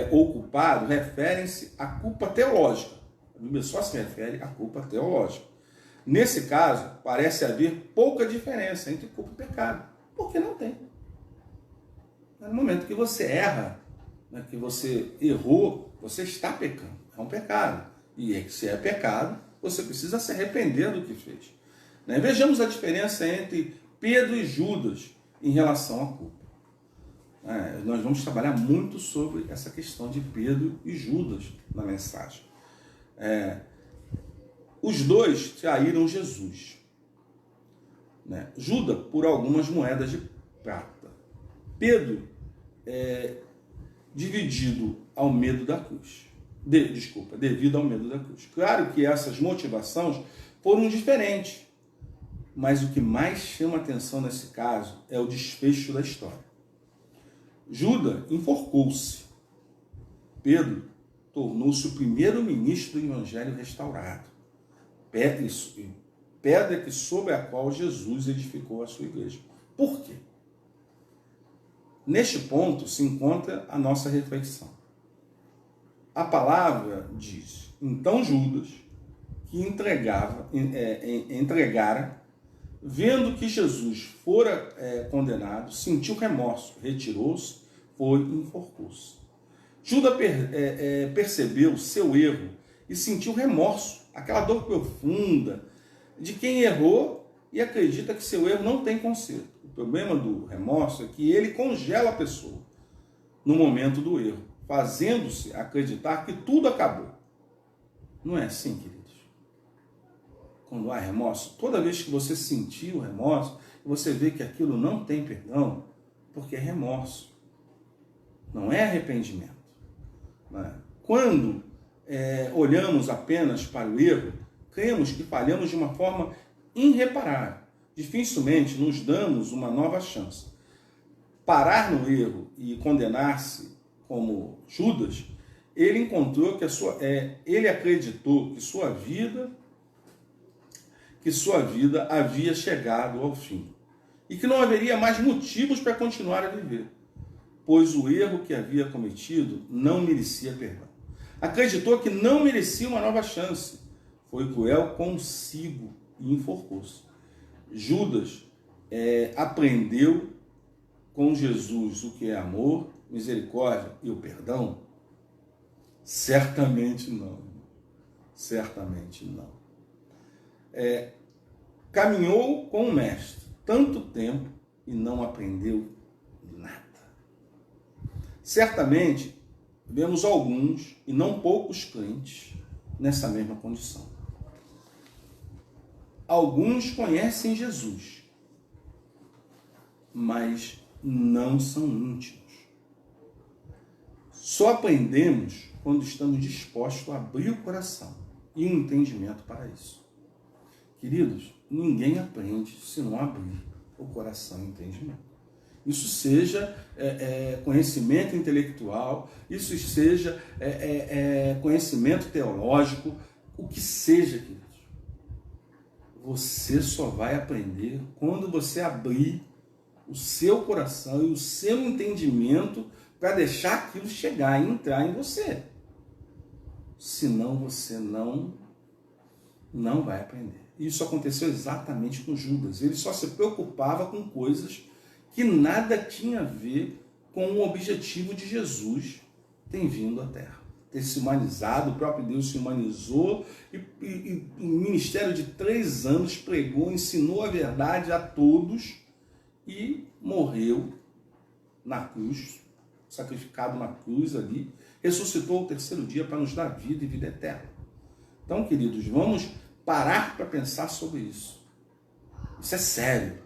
S1: ou culpado referem-se à culpa teológica. A Bíblia só se refere à culpa teológica. Nesse caso, parece haver pouca diferença entre culpa e pecado, porque não tem. No momento que você erra, que você errou, você está pecando. É um pecado. E se é pecado, você precisa se arrepender do que fez. Vejamos a diferença entre Pedro e Judas em relação à culpa. Nós vamos trabalhar muito sobre essa questão de Pedro e Judas na mensagem. Os dois traíram Jesus. Judas por algumas moedas de prata. Pedro dividido ao medo da cruz. Devido ao medo da cruz. Claro que essas motivações foram diferentes, mas o que mais chama atenção nesse caso é o desfecho da história. Judas enforcou-se. Pedro tornou-se o primeiro ministro do Evangelho restaurado. Pedra que sobre a qual Jesus edificou a sua igreja. Por quê? Neste ponto se encontra a nossa reflexão. A palavra diz, então Judas, que entregara, vendo que Jesus fora condenado, sentiu remorso, retirou-se, foi e enforcou-se. Judas percebeu seu erro e sentiu remorso, aquela dor profunda de quem errou e acredita que seu erro não tem conserto. O problema do remorso é que ele congela a pessoa no momento do erro, fazendo-se acreditar que tudo acabou. Não é assim, queridos? Quando há remorso, toda vez que você sentir o remorso, você vê que aquilo não tem perdão, porque é remorso. Não é arrependimento. Não é? Quando olhamos apenas para o erro, cremos que falhamos de uma forma irreparável. Dificilmente nos damos uma nova chance. Parar no erro e condenar-se como Judas, ele encontrou que ele acreditou que sua vida havia chegado ao fim e que não haveria mais motivos para continuar a viver, pois o erro que havia cometido não merecia perdão. Acreditou que não merecia uma nova chance. Foi cruel consigo e enforcou-se. Judas aprendeu com Jesus o que é amor, misericórdia e o perdão? Certamente não. Certamente não. Caminhou com o mestre tanto tempo e não aprendeu nada. Certamente vemos alguns, e não poucos crentes, nessa mesma condição. Alguns conhecem Jesus, mas não são íntimos. Só aprendemos quando estamos dispostos a abrir o coração e o entendimento para isso. Queridos, ninguém aprende se não abrir o coração e o entendimento. Isso seja conhecimento intelectual, isso seja conhecimento teológico, o que seja, queridos. Você só vai aprender quando você abrir o seu coração e o seu entendimento para deixar aquilo chegar e entrar em você. Senão você não vai aprender. Isso aconteceu exatamente com Judas. Ele só se preocupava com coisas que nada tinha a ver com o objetivo de Jesus ter vindo à Terra. Ter se humanizado, o próprio Deus se humanizou e o ministério de 3 anos pregou, ensinou a verdade a todos e morreu na cruz, sacrificado na cruz ali, ressuscitou ao 3º dia para nos dar vida e vida eterna. Então, queridos, vamos parar para pensar sobre isso. Isso é sério.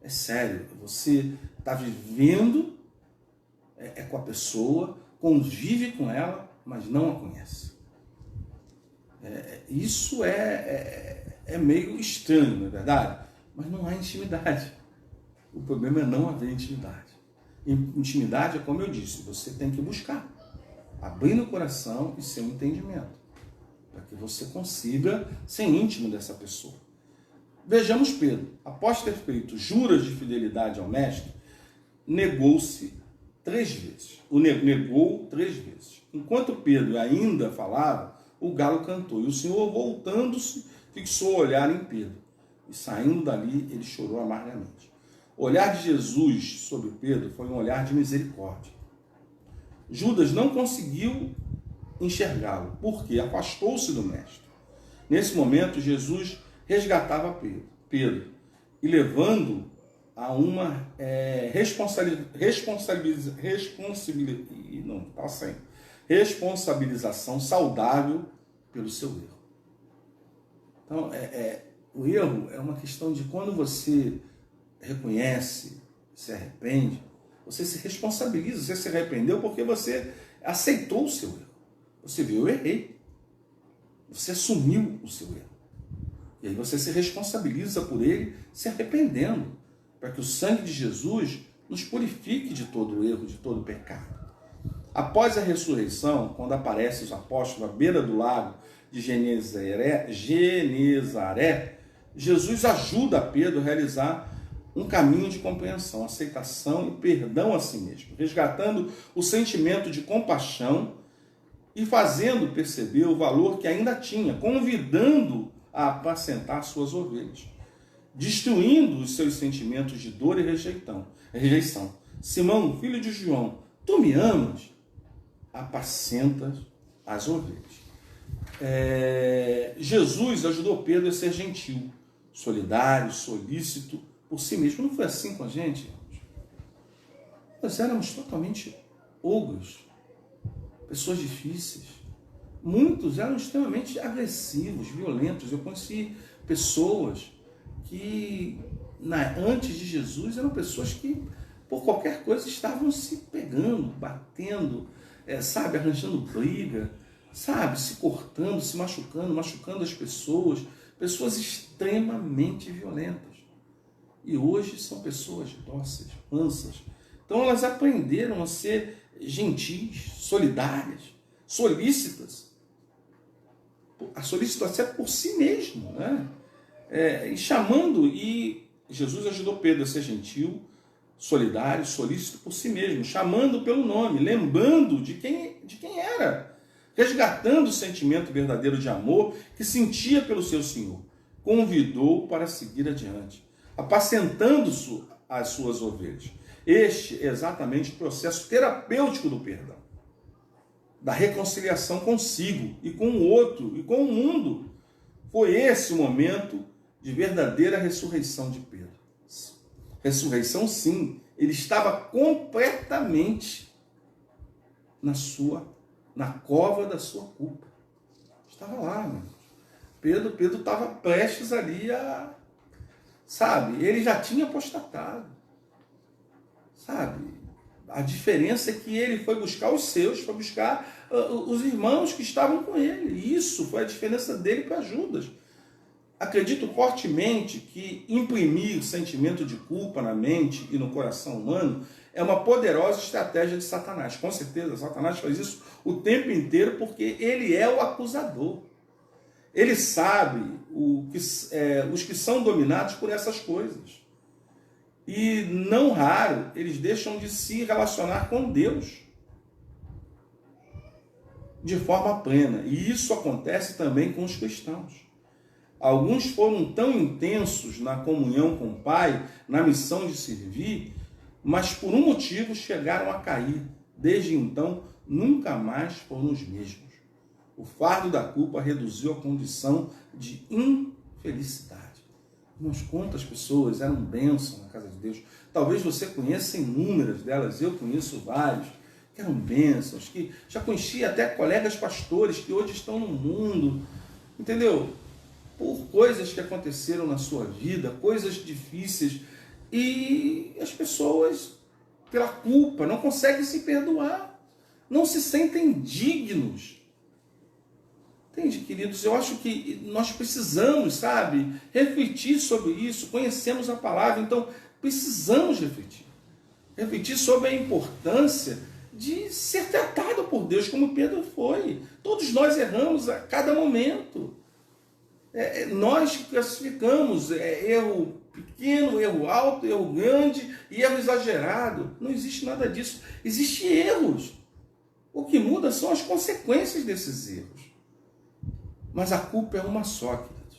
S1: É sério. Você está vivendo com a pessoa, convive com ela, mas não a conhece. Isso é meio estranho, não é verdade? Mas não há intimidade. O problema é não haver intimidade. Intimidade é como eu disse, você tem que buscar. Abrindo o coração e seu entendimento. Para que você consiga ser íntimo dessa pessoa. Vejamos Pedro. Após ter feito juras de fidelidade ao mestre, negou-se 3 vezes. O negou 3 vezes. Enquanto Pedro ainda falava, o galo cantou. E o Senhor, voltando-se, fixou o olhar em Pedro. E saindo dali, ele chorou amargamente. O olhar de Jesus sobre Pedro foi um olhar de misericórdia. Judas não conseguiu enxergá-lo, porque afastou-se do mestre. Nesse momento, Jesus resgatava Pedro e levando a uma responsabilização saudável pelo seu erro. Então, o erro é uma questão de quando você reconhece, se arrepende, você se responsabiliza, você se arrependeu porque você aceitou o seu erro. Você viu, eu errei. Você assumiu o seu erro. E aí você se responsabiliza por ele, se arrependendo, para que o sangue de Jesus nos purifique de todo erro, de todo pecado. Após a ressurreição, quando aparecem os apóstolos à beira do lago de Genezaré, Jesus ajuda Pedro a realizar um caminho de compreensão, aceitação e perdão a si mesmo, resgatando o sentimento de compaixão e fazendo perceber o valor que ainda tinha, convidando a apacentar suas ovelhas, destruindo os seus sentimentos de dor e rejeição. Simão, filho de João, tu me amas? Apacenta as ovelhas. Jesus ajudou Pedro a ser gentil, solidário, solícito por si mesmo. Não foi assim com a gente? Nós éramos totalmente ogros, pessoas difíceis. Muitos eram extremamente agressivos, violentos. Eu conheci pessoas que, antes de Jesus, eram pessoas que, por qualquer coisa, estavam se pegando, batendo, arranjando briga, se cortando, se machucando as pessoas extremamente violentas. E hoje são pessoas dóceis, mansas. Então elas aprenderam a ser gentis, solidárias, solícitas. A solicitação é por si mesmo, né? E Jesus ajudou Pedro a ser gentil, solidário, solícito por si mesmo, chamando pelo nome, lembrando de quem era, resgatando o sentimento verdadeiro de amor que sentia pelo seu Senhor. Convidou para seguir adiante, apacentando as suas ovelhas. Este é exatamente o processo terapêutico do perdão, da reconciliação consigo e com o outro e com o mundo. Foi esse o momento de verdadeira ressurreição de Pedro. Ressurreição, sim, ele estava completamente na cova da sua culpa. Estava lá, meu. Pedro estava prestes ali ele já tinha apostatado. A diferença é que ele foi buscar os seus, foi buscar os irmãos que estavam com ele. Isso foi a diferença dele para Judas. Acredito fortemente que imprimir sentimento de culpa na mente e no coração humano é uma poderosa estratégia de Satanás. Com certeza, Satanás faz isso o tempo inteiro porque ele é o acusador. Ele sabe os que são dominados por essas coisas. E não raro, eles deixam de se relacionar com Deus de forma plena. E isso acontece também com os cristãos. Alguns foram tão intensos na comunhão com o Pai, na missão de servir, mas por um motivo chegaram a cair. Desde então, nunca mais foram os mesmos. O fardo da culpa reduziu a condição de infelicidade. Irmãos, quantas pessoas eram bênção na casa de Deus? Talvez você conheça inúmeras delas, eu conheço vários, que eram bênçãos, que já conheci até colegas pastores que hoje estão no mundo, entendeu? Por coisas que aconteceram na sua vida, coisas difíceis, e as pessoas, pela culpa, não conseguem se perdoar, não se sentem dignos. Entende, queridos? Eu acho que nós precisamos, refletir sobre isso. Conhecemos a palavra, então precisamos refletir. Refletir sobre a importância de ser tratado por Deus como Pedro foi. Todos nós erramos a cada momento. Nós classificamos erro pequeno, erro alto, erro grande e erro exagerado. Não existe nada disso. Existem erros. O que muda são as consequências desses erros. Mas a culpa é uma só, queridos.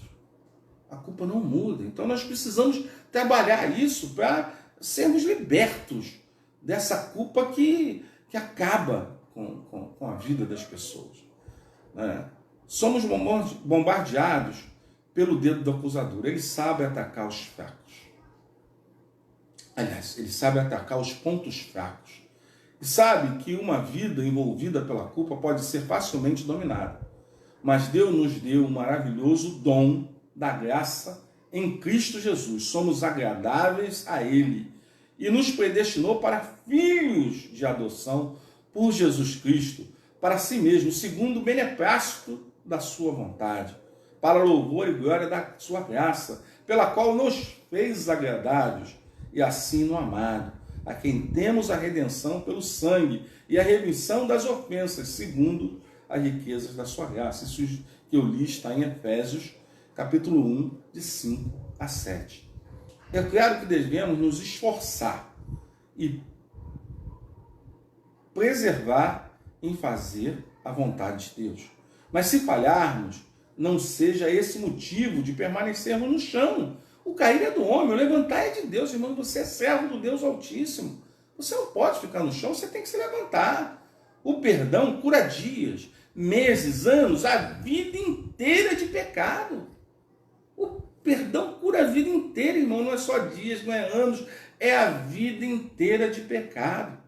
S1: A culpa não muda. Então nós precisamos trabalhar isso para sermos libertos dessa culpa que acaba com a vida das pessoas. Somos bombardeados pelo dedo do acusador. Ele sabe atacar os fracos. Aliás, ele sabe atacar os pontos fracos. E sabe que uma vida envolvida pela culpa pode ser facilmente dominada. Mas Deus nos deu um maravilhoso dom da graça em Cristo Jesus. Somos agradáveis a Ele. E nos predestinou para filhos de adoção por Jesus Cristo, para si mesmo, segundo o beneplácito da sua vontade, para louvor e glória da sua graça, pela qual nos fez agradáveis e assim no amado, a quem temos a redenção pelo sangue e a remissão das ofensas, segundo as riquezas da sua graça. Isso que eu li está em Efésios, capítulo 1, de 5 a 7. É claro que devemos nos esforçar e preservar em fazer a vontade de Deus. Mas se falharmos, não seja esse motivo de permanecermos no chão. O cair é do homem, o levantar é de Deus, irmão. Você é servo do Deus Altíssimo. Você não pode ficar no chão, você tem que se levantar. O perdão cura dias, meses, anos, a vida inteira de pecado. O perdão cura a vida inteira, irmão. Não é só dias, não é anos, é a vida inteira de pecado.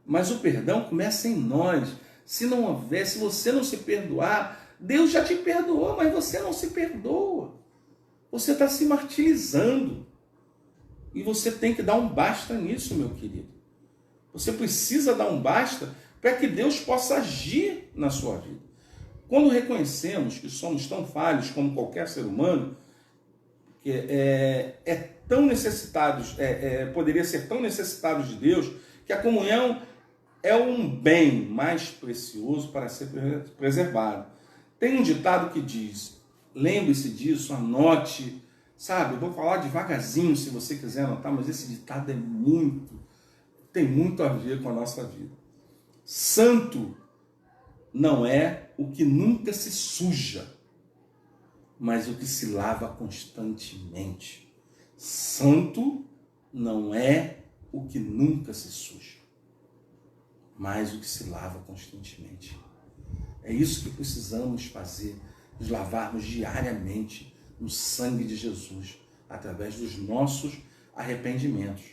S1: Mas o perdão começa em nós. Se não houver, se você não se perdoar, Deus já te perdoou, mas você não se perdoa. Você está se martirizando. E você tem que dar um basta nisso, meu querido. Você precisa dar um basta para que Deus possa agir na sua vida. Quando reconhecemos que somos tão falhos como qualquer ser humano, que tão necessitados, poderia ser tão necessitados de Deus, que a comunhão é um bem mais precioso para ser preservado. Tem um ditado que diz, lembre-se disso, anote, sabe? Eu vou falar devagarzinho se você quiser anotar, mas esse ditado tem muito a ver com a nossa vida. Santo não é o que nunca se suja, mas o que se lava constantemente. Santo não é o que nunca se suja, mas o que se lava constantemente. É isso que precisamos fazer, nos lavarmos diariamente no sangue de Jesus, através dos nossos arrependimentos.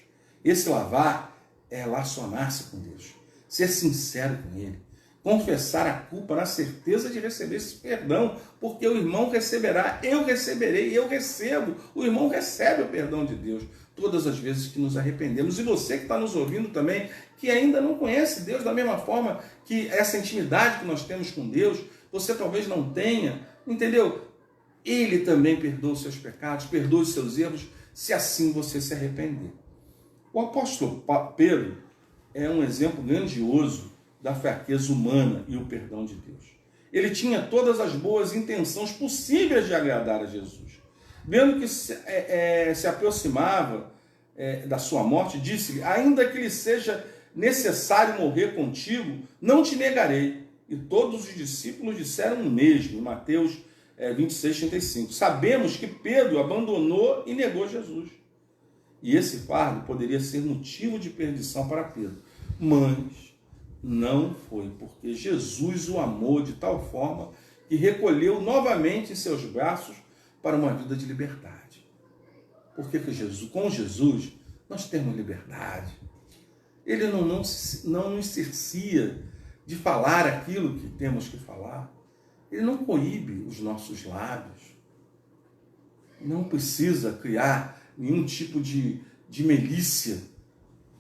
S1: Esse lavar é relacionar-se com Deus, ser sincero com Ele, confessar a culpa na certeza de receber esse perdão, porque o irmão receberá, eu receberei, eu recebo, o irmão recebe o perdão de Deus, todas as vezes que nos arrependemos. E você que está nos ouvindo também, que ainda não conhece Deus da mesma forma que essa intimidade que nós temos com Deus, você talvez não tenha, entendeu? Ele também perdoa os seus pecados, perdoa os seus erros, se assim você se arrepender. O apóstolo Pedro é um exemplo grandioso da fraqueza humana e o perdão de Deus. Ele tinha todas as boas intenções possíveis de agradar a Jesus. Vendo que se aproximava da sua morte, disse-lhe, ainda que lhe seja necessário morrer contigo, não te negarei. E todos os discípulos disseram o mesmo, em Mateus 26, 35. Sabemos que Pedro abandonou e negou Jesus. E esse fardo poderia ser motivo de perdição para Pedro. Mas não foi, porque Jesus o amou de tal forma que recolheu novamente em seus braços para uma vida de liberdade. Porque com Jesus nós temos liberdade. Ele não nos cercia de falar aquilo que temos que falar. Ele não coíbe os nossos lábios. Não precisa criar nenhum tipo de milícia,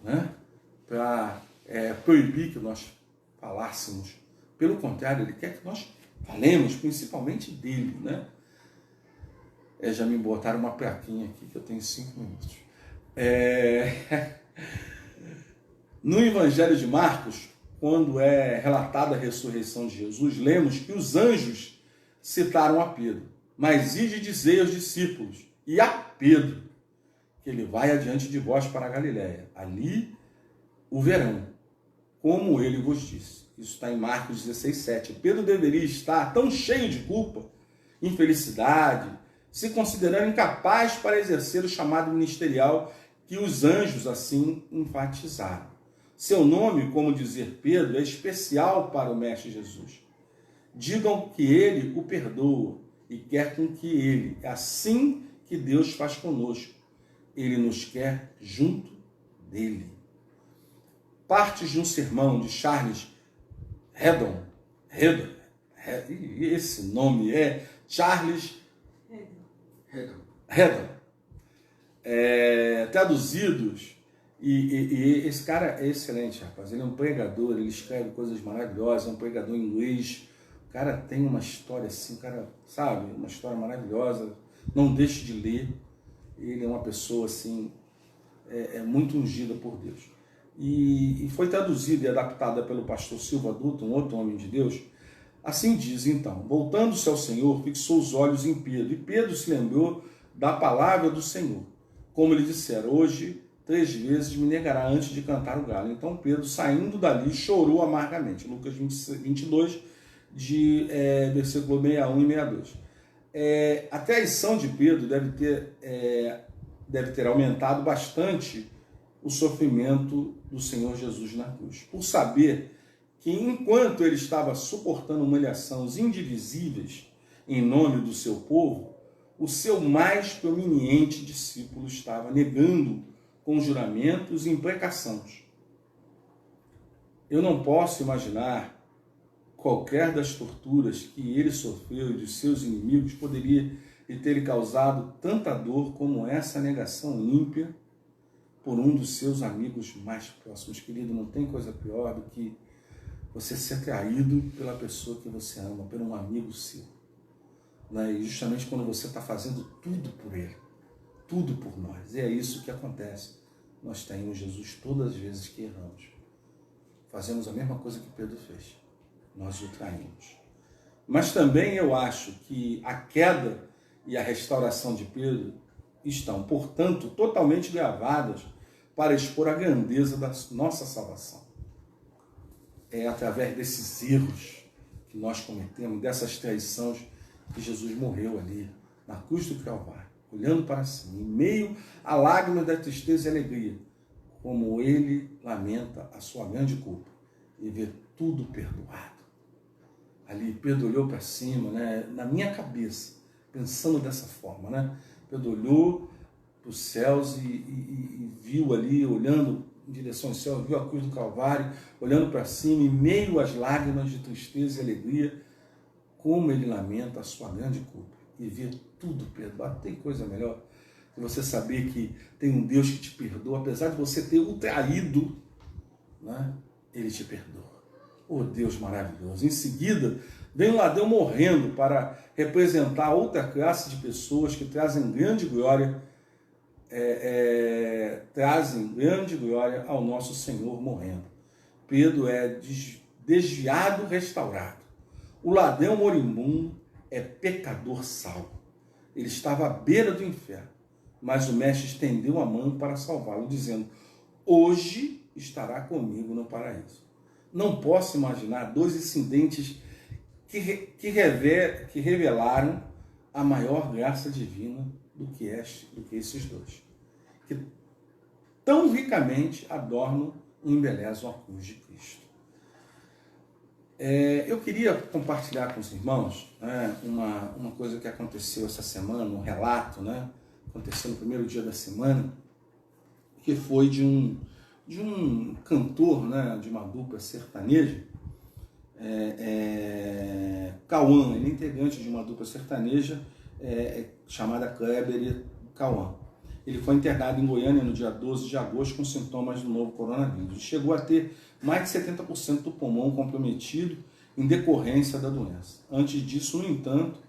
S1: né, para proibir que nós falássemos. Pelo contrário, ele quer que nós falemos, principalmente dele, né? Já me botaram uma plaquinha aqui que eu tenho 5 minutos. No Evangelho de Marcos, quando é relatada a ressurreição de Jesus, lemos que os anjos citaram a Pedro, mas ide dizer aos discípulos e a Pedro que ele vai adiante de vós para a Galiléia. Ali o verão, como ele vos disse. Isso está em Marcos 16, 7. Pedro deveria estar tão cheio de culpa, infelicidade, se considerando incapaz para exercer o chamado ministerial que os anjos assim enfatizaram. Seu nome, como dizer Pedro, é especial para o Mestre Jesus. Digam que ele o perdoa e quer com que ele, é assim que Deus faz conosco. Ele nos quer junto dele. Partes de um sermão de Charles Haddon. Esse nome é Charles Haddon. Traduzidos, e esse cara é excelente, rapaz. Ele é um pregador, ele escreve coisas maravilhosas, é um pregador em inglês. O cara tem uma história assim, o cara, sabe, uma história maravilhosa. Não deixe de ler. Ele é uma pessoa assim muito ungida por Deus. E foi traduzida e adaptada pelo pastor Silva Dutra, um outro homem de Deus. Assim diz, então: voltando-se ao Senhor, fixou os olhos em Pedro, e Pedro se lembrou da palavra do Senhor, como ele dissera: hoje 3 vezes me negará antes de cantar o galo. Então Pedro, saindo dali, chorou amargamente. Lucas 22, versículo 61 e 62. A traição de Pedro deve ter aumentado bastante o sofrimento do Senhor Jesus na cruz, por saber que enquanto ele estava suportando humilhações indivisíveis em nome do seu povo, o seu mais prominente discípulo estava negando com juramentos e imprecações. Eu não posso imaginar qualquer das torturas que ele sofreu e dos seus inimigos poderia ter causado tanta dor como essa negação ímpia por um dos seus amigos mais próximos. Querido, não tem coisa pior do que você ser traído pela pessoa que você ama, por um amigo seu. E justamente quando você está fazendo tudo por ele, tudo por nós. E é isso que acontece. Nós traímos Jesus todas as vezes que erramos. Fazemos a mesma coisa que Pedro fez. Nós o traímos. Mas também eu acho que a queda e a restauração de Pedro estão, portanto, totalmente gravadas para expor a grandeza da nossa salvação. É através desses erros que nós cometemos, dessas traições, que Jesus morreu ali, na cruz do Calvário, olhando para cima, em meio a lágrimas da tristeza e alegria, como ele lamenta a sua grande culpa e vê tudo perdoado. Ali Pedro olhou para cima, na minha cabeça, pensando dessa forma, Pedro olhou para os céus e viu ali, olhando em direção ao céu, viu a cruz do Calvário, olhando para cima, em meio às lágrimas de tristeza e alegria, como ele lamenta a sua grande culpa e vê tudo perdoado. Tem coisa melhor que você saber que tem um Deus que te perdoa, apesar de você ter o traído, ele te perdoa. Oh, Deus maravilhoso! Em seguida, vem um ladrão morrendo para representar outra classe de pessoas que trazem grande glória, ao nosso Senhor morrendo. Pedro é desviado, restaurado. O ladrão moribundo é pecador salvo. Ele estava à beira do inferno, mas o mestre estendeu a mão para salvá-lo, dizendo: hoje estará comigo no paraíso. Não posso imaginar 2 incidentes que revelaram a maior graça divina do que esses 2, que tão ricamente adornam e embelezam a cruz de Cristo. Eu queria compartilhar com os irmãos uma coisa que aconteceu essa semana, um relato, aconteceu no primeiro dia da semana, que foi de um cantor, de uma dupla sertaneja, Cauã. Ele é integrante de uma dupla sertaneja chamada Kleber e Cauã. Ele foi internado em Goiânia no dia 12 de agosto com sintomas do novo coronavírus. Chegou a ter mais de 70% do pulmão comprometido em decorrência da doença. Antes disso, no entanto,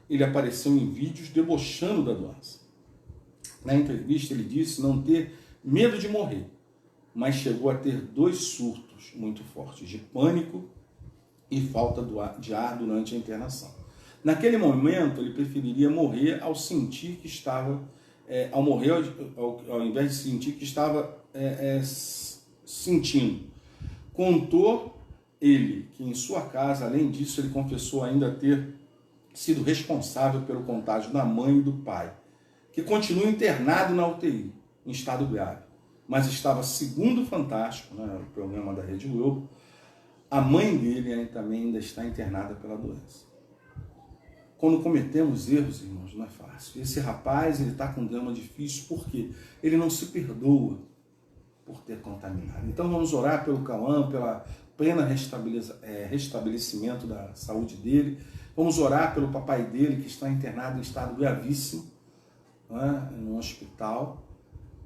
S1: ele apareceu em vídeos debochando da doença. Na entrevista, ele disse não ter medo de morrer, mas chegou a ter 2 surtos muito fortes de pânico e falta de ar durante a internação. Naquele momento, ele preferiria morrer ao sentir que estava, ao invés de sentir que estava sentindo. Contou ele que em sua casa, além disso, ele confessou ainda ter sido responsável pelo contágio da mãe e do pai, que continua internado na UTI, em estado grave, mas estava, segundo o Fantástico, o programa da Rede Globo, a mãe dele também ainda está internada pela doença. Quando cometemos erros, irmãos, não é fácil. Esse rapaz, ele está com um drama difícil porque ele não se perdoa por ter contaminado. Então vamos orar pelo Cauã, pela plena restabelecimento da saúde dele. Vamos orar pelo papai dele, que está internado em estado gravíssimo, no hospital.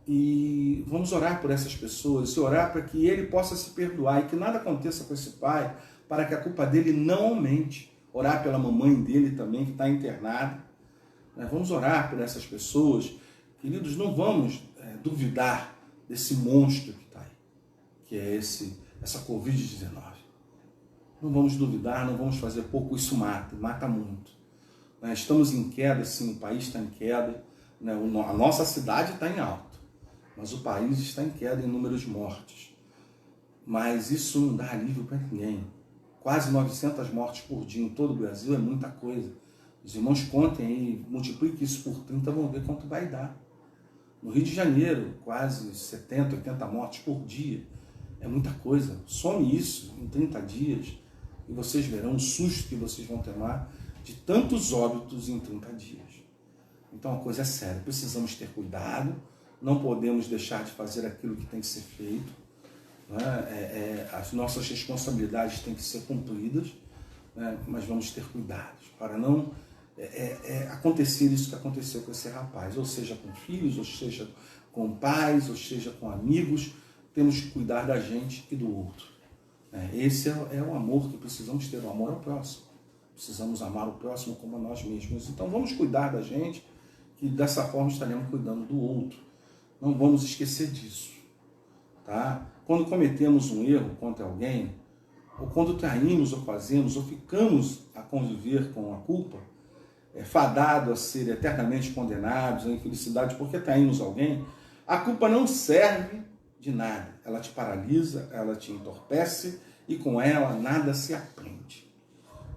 S1: E vamos orar por essas pessoas, e orar para que ele possa se perdoar e que nada aconteça com esse pai, para que a culpa dele não aumente. Orar pela mamãe dele também, que está internada. Vamos orar por essas pessoas. Queridos, não vamos duvidar desse monstro que está aí, que é essa Covid-19. Não vamos duvidar, não vamos fazer pouco, isso mata muito. Estamos em queda, sim, o país está em queda, a nossa cidade está em alta, mas o país está em queda em número de mortes. Mas isso não dá alívio para ninguém. Quase 900 mortes por dia em todo o Brasil é muita coisa. Os irmãos contem aí, multipliquem isso por 30, vão ver quanto vai dar. No Rio de Janeiro, quase 70, 80 mortes por dia. É muita coisa. Some isso em 30 dias e vocês verão o susto que vocês vão tomar de tantos óbitos em 30 dias. Então a coisa é séria. Precisamos ter cuidado. Não podemos deixar de fazer aquilo que tem que ser feito. As nossas responsabilidades têm que ser cumpridas, mas vamos ter cuidados para não acontecer isso que aconteceu com esse rapaz, ou seja com filhos, ou seja com pais, ou seja com amigos. Temos que cuidar da gente e do outro. Esse é o amor que precisamos ter, o amor ao próximo. Precisamos amar o próximo como a nós mesmos. Então vamos cuidar da gente, que dessa forma estaremos cuidando do outro. Não vamos esquecer disso. Tá? Quando cometemos um erro contra alguém, ou quando traímos ou fazemos, ou ficamos a conviver com a culpa, fadado a ser eternamente condenados à infelicidade porque traímos alguém, a culpa não serve de nada. Ela te paralisa, ela te entorpece e com ela nada se aprende.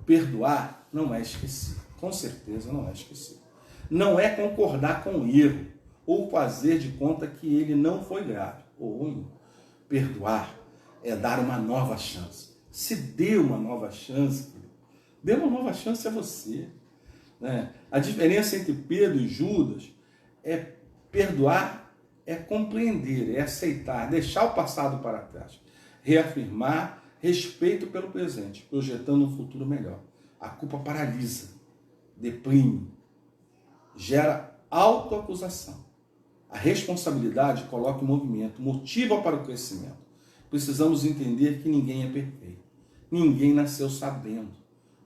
S1: Perdoar não é esquecer, com certeza não é esquecer. Não é concordar com o erro ou fazer de conta que ele não foi grave ou ruim. Perdoar é dar uma nova chance. Se dê uma nova chance, dê uma nova chance a você. A diferença entre Pedro e Judas é perdoar, é compreender, é aceitar, deixar o passado para trás, reafirmar respeito pelo presente, projetando um futuro melhor. A culpa paralisa, deprime, gera autoacusação. A responsabilidade coloca em movimento, motiva para o crescimento. Precisamos entender que ninguém é perfeito. Ninguém nasceu sabendo.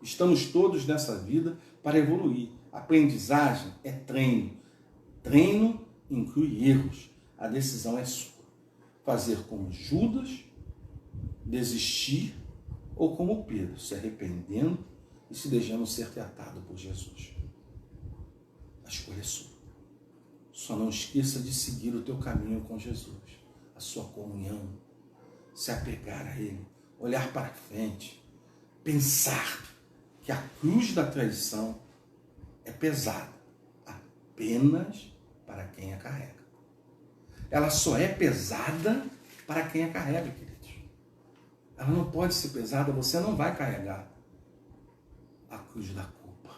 S1: Estamos todos nessa vida para evoluir. Aprendizagem é treino. Treino inclui erros. A decisão é sua. Fazer como Judas, desistir, ou como Pedro, se arrependendo e se deixando ser tratado por Jesus. A escolha é sua. Só não esqueça de seguir o teu caminho com Jesus, a sua comunhão, se apegar a Ele, olhar para frente, pensar que a cruz da traição é pesada apenas para quem a carrega. Ela só é pesada para quem a carrega, queridos. Ela não pode ser pesada, você não vai carregar a cruz da culpa.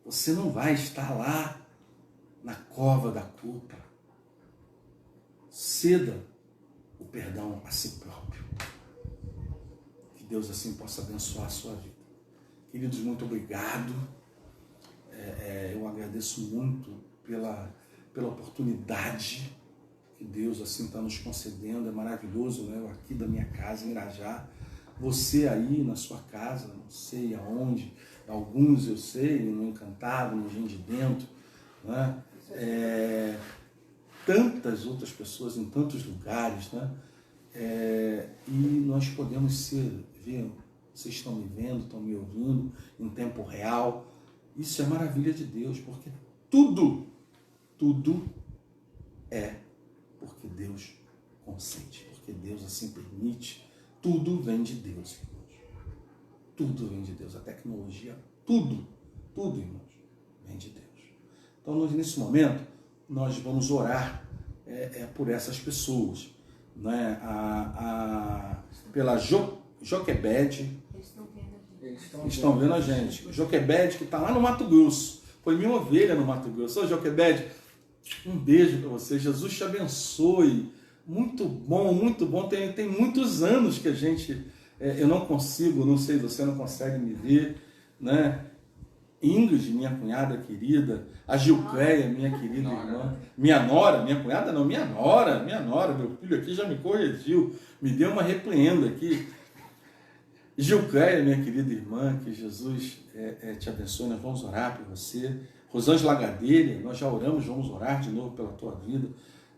S1: Você não vai estar lá na cova da culpa. Ceda o perdão a si próprio. Que Deus assim possa abençoar a sua vida. Queridos, muito obrigado. Eu agradeço muito pela oportunidade que Deus assim está nos concedendo. É maravilhoso, né? Eu aqui da minha casa, em Irajá. Você aí na sua casa, não sei aonde, alguns eu sei, no Encantado, no Engenho de Dentro, né? Tantas outras pessoas em tantos lugares, né? E nós podemos ver, vocês estão me vendo, estão me ouvindo em tempo real. Isso é maravilha de Deus, porque tudo é porque Deus consente, porque Deus assim permite. Tudo vem de Deus, irmãos. Tudo vem de Deus. A tecnologia, tudo, irmãos, vem de Deus. Então, nesse momento, nós vamos orar por essas pessoas, né? Pela Joquebede. Eles estão vendo a gente. Joquebede, que está lá no Mato Grosso. Foi minha ovelha no Mato Grosso. Ô, Joquebede, um beijo para você. Jesus te abençoe. Muito bom. Tem muitos anos que a gente... eu não consigo, não sei, você não consegue me ver, né? Ingrid, minha cunhada querida, a Gilcleia, minha querida irmã, minha nora, minha cunhada não, minha nora, meu filho aqui já me corrigiu, me deu uma repreenda aqui. Gilcleia, minha querida irmã, que Jesus te abençoe, nós vamos orar por você. Rosângela Gadelha, nós já oramos, vamos orar de novo pela tua vida.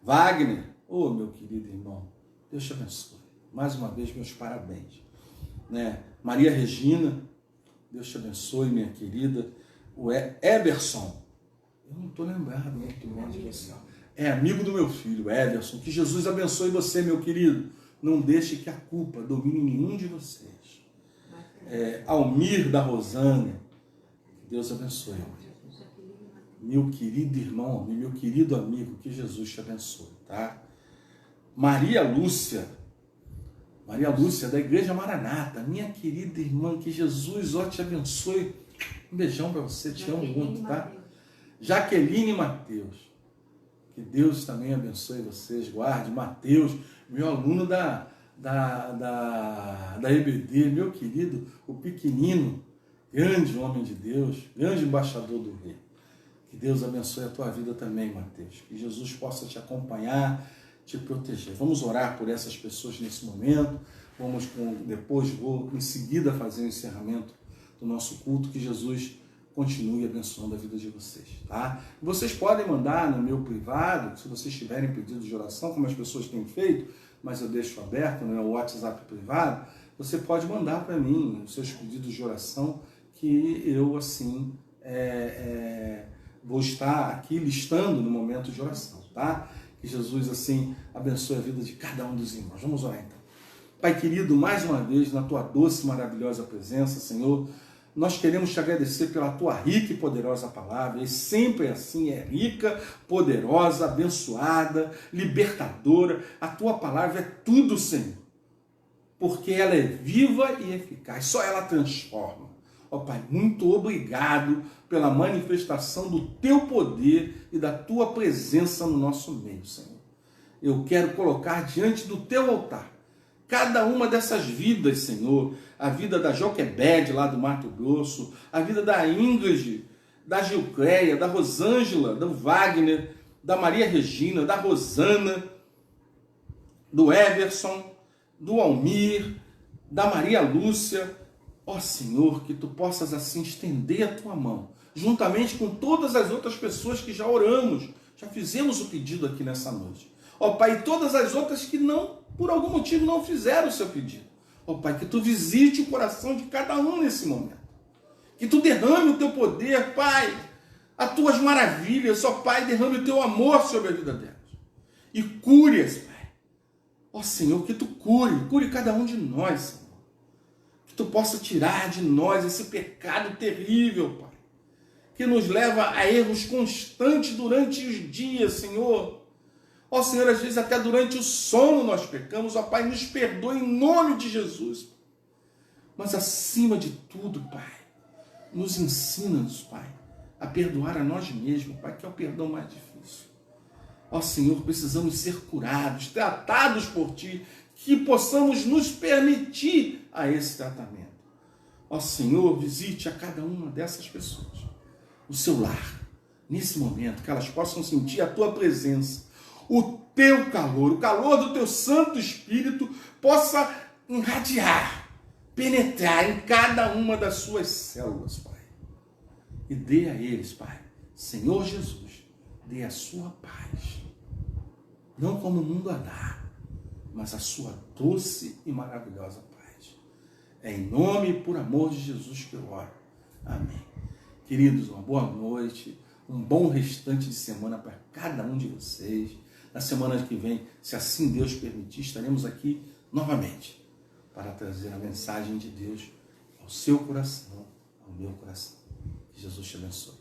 S1: Wagner, Ô, meu querido irmão, Deus te abençoe. Mais uma vez, meus parabéns. Né? Maria Regina, Deus te abençoe, minha querida. O Eberson, eu não estou lembrado muito bem de você. É amigo do meu filho, Eberson. Que Jesus abençoe você, meu querido. Não deixe que a culpa domine nenhum de vocês. Almir da Rosana, que Deus abençoe. Meu querido irmão, meu querido amigo, que Jesus te abençoe, tá? Maria Lúcia da Igreja Maranata, minha querida irmã, que Jesus te abençoe. Um beijão para você, te amo muito, tá? Jaqueline Mateus, que Deus também abençoe vocês, guarde. Mateus, meu aluno da EBD, meu querido, o pequenino, grande homem de Deus, grande embaixador do Rei. Que Deus abençoe a tua vida também, Mateus. Que Jesus possa te acompanhar, te proteger. Vamos orar por essas pessoas nesse momento. Depois vou em seguida fazer o encerramento do nosso culto. Que Jesus continue abençoando a vida de vocês, tá? Vocês podem mandar no meu privado, se vocês tiverem pedido de oração, como as pessoas têm feito, mas eu deixo aberto no meu WhatsApp privado. Você pode mandar para mim os seus pedidos de oração, que eu assim vou estar aqui listando no momento de oração, tá? Que Jesus, assim, abençoe a vida de cada um dos irmãos. Vamos orar, então. Pai querido, mais uma vez, na tua doce e maravilhosa presença, Senhor, nós queremos te agradecer pela tua rica e poderosa palavra. E sempre assim é rica, poderosa, abençoada, libertadora. A tua palavra é tudo, Senhor. Porque ela é viva e eficaz. Só ela transforma. Ó Pai, muito obrigado pela manifestação do teu poder e da tua presença no nosso meio, Senhor. Eu quero colocar diante do teu altar cada uma dessas vidas, Senhor. A vida da Joquebede, lá do Mato Grosso, a vida da Ingrid, da Gilcleia, da Rosângela, do Wagner, da Maria Regina, da Rosana, do Everson, do Almir, da Maria Lúcia. Ó Senhor, que tu possas assim estender a tua mão, juntamente com todas as outras pessoas que já oramos, já fizemos o pedido aqui nessa noite. Ó Pai, e todas as outras que não, por algum motivo, não fizeram o seu pedido. Ó Pai, que tu visite o coração de cada um nesse momento. Que tu derrame o teu poder, Pai, as tuas maravilhas, ó Pai, derrame o teu amor sobre a vida delas. E cure-as, Pai. Ó Senhor, que tu cure cada um de nós, Senhor. Que tu possa tirar de nós esse pecado terrível, Pai, que nos leva a erros constantes durante os dias, Senhor. Ó Senhor, às vezes até durante o sono nós pecamos. Ó Pai, nos perdoe em nome de Jesus. Mas acima de tudo, Pai, nos ensina-nos, Pai, a perdoar a nós mesmos, Pai, que é o perdão mais difícil. Ó Senhor, precisamos ser curados, tratados por Ti, que possamos nos permitir a esse tratamento. Ó Senhor, visite a cada uma dessas pessoas o seu lar, nesse momento, que elas possam sentir a Tua presença, o Teu calor, o calor do Teu Santo Espírito possa irradiar, penetrar em cada uma das suas células, Pai. E dê a eles, Pai, Senhor Jesus, dê a sua paz, não como o mundo a dá, mas a sua doce e maravilhosa paz. É em nome e por amor de Jesus que eu oro. Amém. Queridos, uma boa noite, um bom restante de semana para cada um de vocês. Na semana que vem, se assim Deus permitir, estaremos aqui novamente para trazer a mensagem de Deus ao seu coração, ao meu coração. Que Jesus te abençoe.